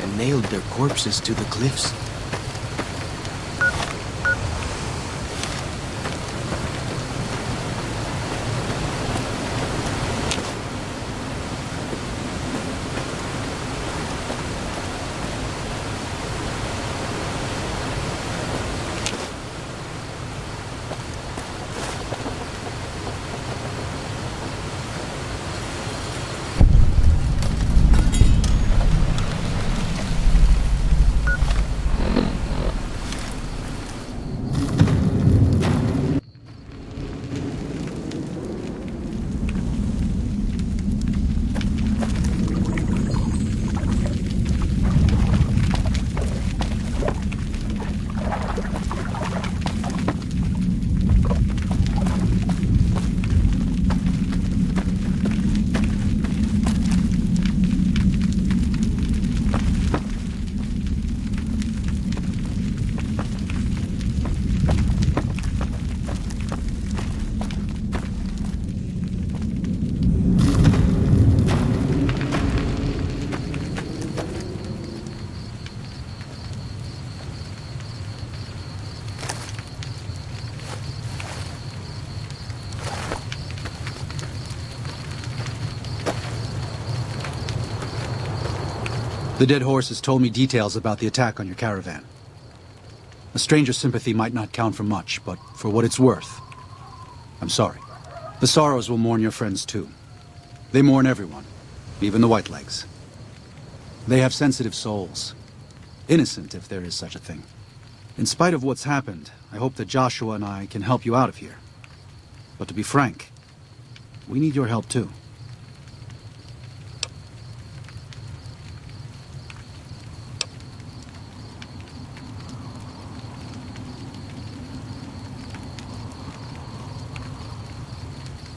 and nailed their corpses to the cliffs. The dead horse has told me details about the attack on your caravan. A stranger's sympathy might not count for much, but for what it's worth, I'm sorry. The Sorrows will mourn your friends too. They mourn everyone, even the Whitelegs. They have sensitive souls. Innocent, if there is such a thing. In spite of what's happened, I hope that Joshua and I can help you out of here. But to be frank, we need your help too.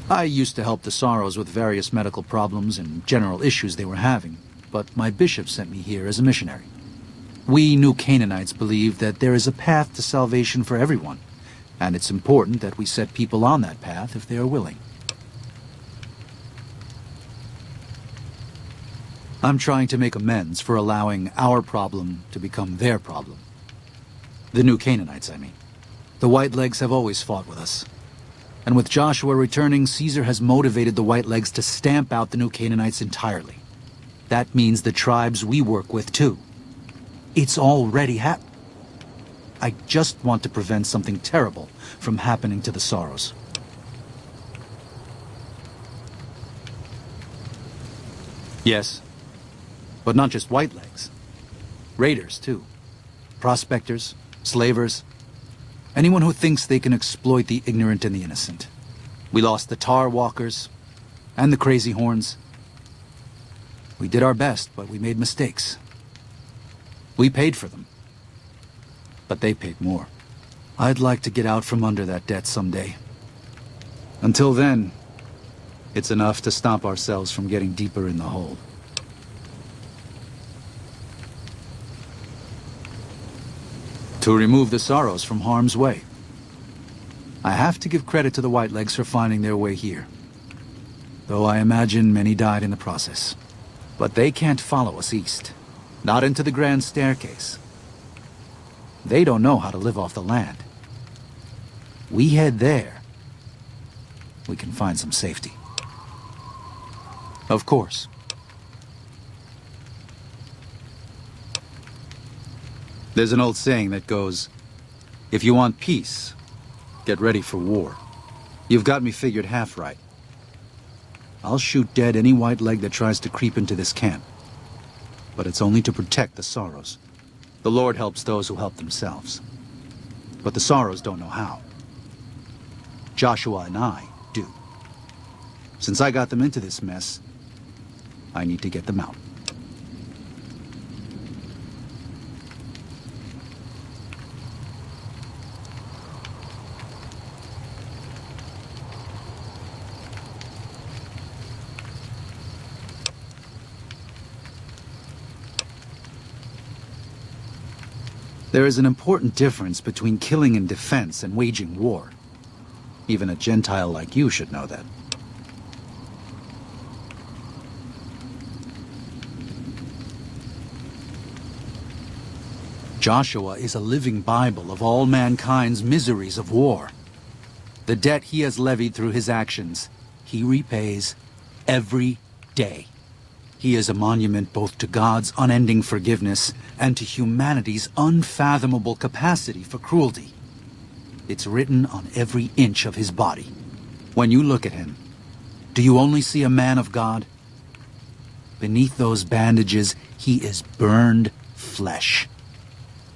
I used to help the Sorrows with various medical problems and general issues they were having, but my bishop sent me here as a missionary. We New Canaanites believe that there is a path to salvation for everyone, and it's important that we set people on that path if they are willing. I'm trying to make amends for allowing our problem to become their problem. The New Canaanites, I mean. The Whitelegs have always fought with us. And with Joshua returning, Caesar has motivated the Whitelegs to stamp out the New Canaanites entirely. That means the tribes we work with, too. It's already happened. I just want to prevent something terrible from happening to the Sorrows. Yes, but not just Whitelegs. Raiders, too. Prospectors, slavers. Anyone who thinks they can exploit the ignorant and the innocent. We lost the Tar Walkers and the Crazy Horns. We did our best, but we made mistakes. We paid for them, but they paid more. I'd like to get out from under that debt someday. Until then, it's enough to stop ourselves from getting deeper in the hole. To remove the Sorrows from harm's way. I have to give credit to the Whitelegs for finding their way here. Though I imagine many died in the process. But they can't follow us east. Not into the Grand Staircase. They don't know how to live off the land. We head there. We can find some safety. Of course. There's an old saying that goes, if you want peace, get ready for war. You've got me figured half right. I'll shoot dead any Whiteleg that tries to creep into this camp. But it's only to protect the Sorrows. The Lord helps those who help themselves. But the Sorrows don't know how. Joshua and I do. Since I got them into this mess, I need to get them out. There is an important difference between killing in defense and waging war. Even a Gentile like you should know that. Joshua is a living Bible of all mankind's miseries of war. The debt he has levied through his actions, he repays every day. He is a monument both to God's unending forgiveness and to humanity's unfathomable capacity for cruelty. It's written on every inch of his body. When you look at him, do you only see a man of God? Beneath those bandages, he is burned flesh.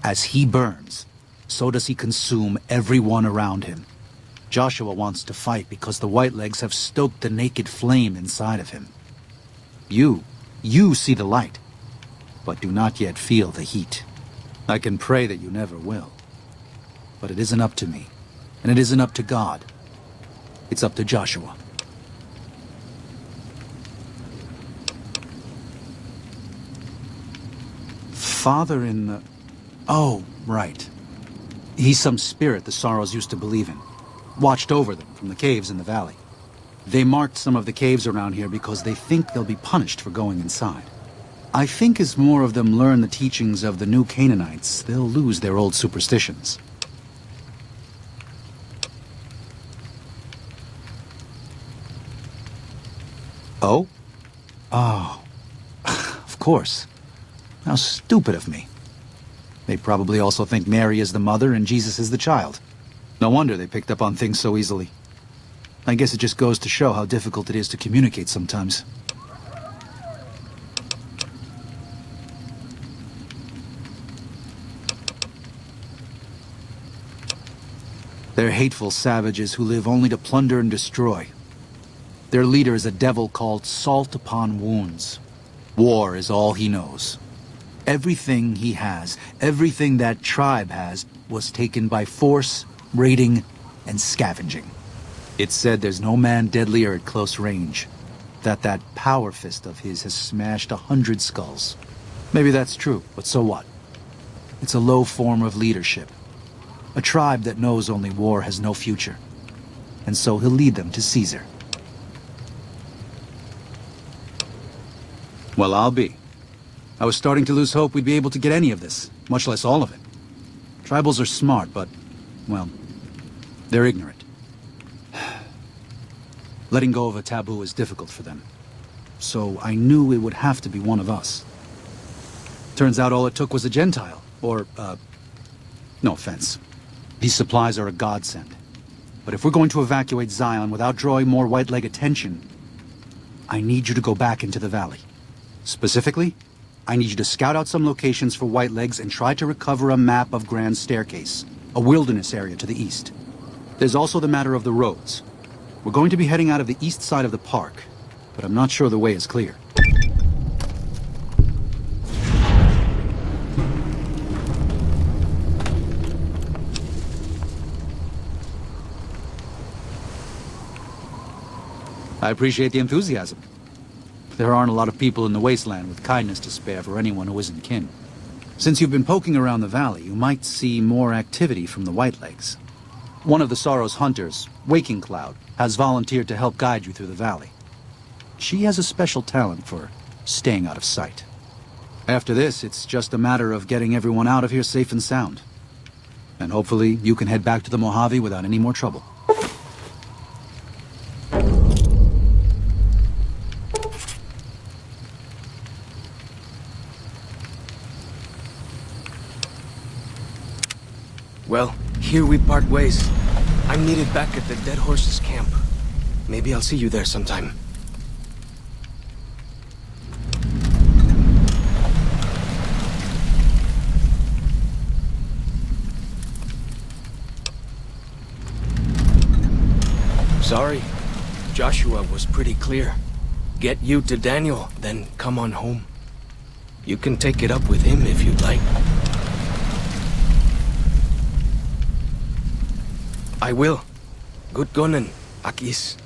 As he burns, so does he consume everyone around him. Joshua wants to fight because the Whitelegs have stoked the naked flame inside of him. You see the light, but do not yet feel the heat. I can pray that you never will. But it isn't up to me, and it isn't up to God. It's up to Joshua. Father in the... Oh, right. He's some spirit the Sorrows used to believe in. Watched over them from the caves in the valley. They marked some of the caves around here because they think they'll be punished for going inside. I think as more of them learn the teachings of the New Canaanites, they'll lose their old superstitions. Oh? Oh. Of course. How stupid of me. They probably also think Mary is the mother and Jesus is the child. No wonder they picked up on things so easily. I guess it just goes to show how difficult it is to communicate sometimes. They're hateful savages who live only to plunder and destroy. Their leader is a devil called Salt Upon Wounds. War is all he knows. Everything he has, everything that tribe has, was taken by force, raiding, and scavenging. It's said there's no man deadlier at close range. That power fist of his has smashed 100 skulls. Maybe that's true, but so what? It's a low form of leadership. A tribe that knows only war has no future. And so he'll lead them to Caesar. Well, I'll be. I was starting to lose hope we'd be able to get any of this, much less all of it. Tribals are smart, but, well, they're ignorant. Letting go of a taboo is difficult for them. So I knew it would have to be one of us. Turns out all it took was a Gentile, or, no offense. These supplies are a godsend. But if we're going to evacuate Zion without drawing more white leg attention, I need you to go back into the valley. Specifically, I need you to scout out some locations for white legs and try to recover a map of Grand Staircase, a wilderness area to the east. There's also the matter of the roads. We're going to be heading out of the east side of the park, but I'm not sure the way is clear. I appreciate the enthusiasm. There aren't a lot of people in the wasteland with kindness to spare for anyone who isn't kin. Since you've been poking around the valley, you might see more activity from the Whitelegs. One of the Sorrow's hunters, Waking Cloud, has volunteered to help guide you through the valley. She has a special talent for staying out of sight. After this, it's just a matter of getting everyone out of here safe and sound. And hopefully you can head back to the Mojave without any more trouble. Well, here we part ways. I'm needed back at the Dead Horses camp. Maybe I'll see you there sometime. Sorry. Joshua was pretty clear. Get you to Daniel, then come on home. You can take it up with him if you'd like. I will. Good gunning, Akis.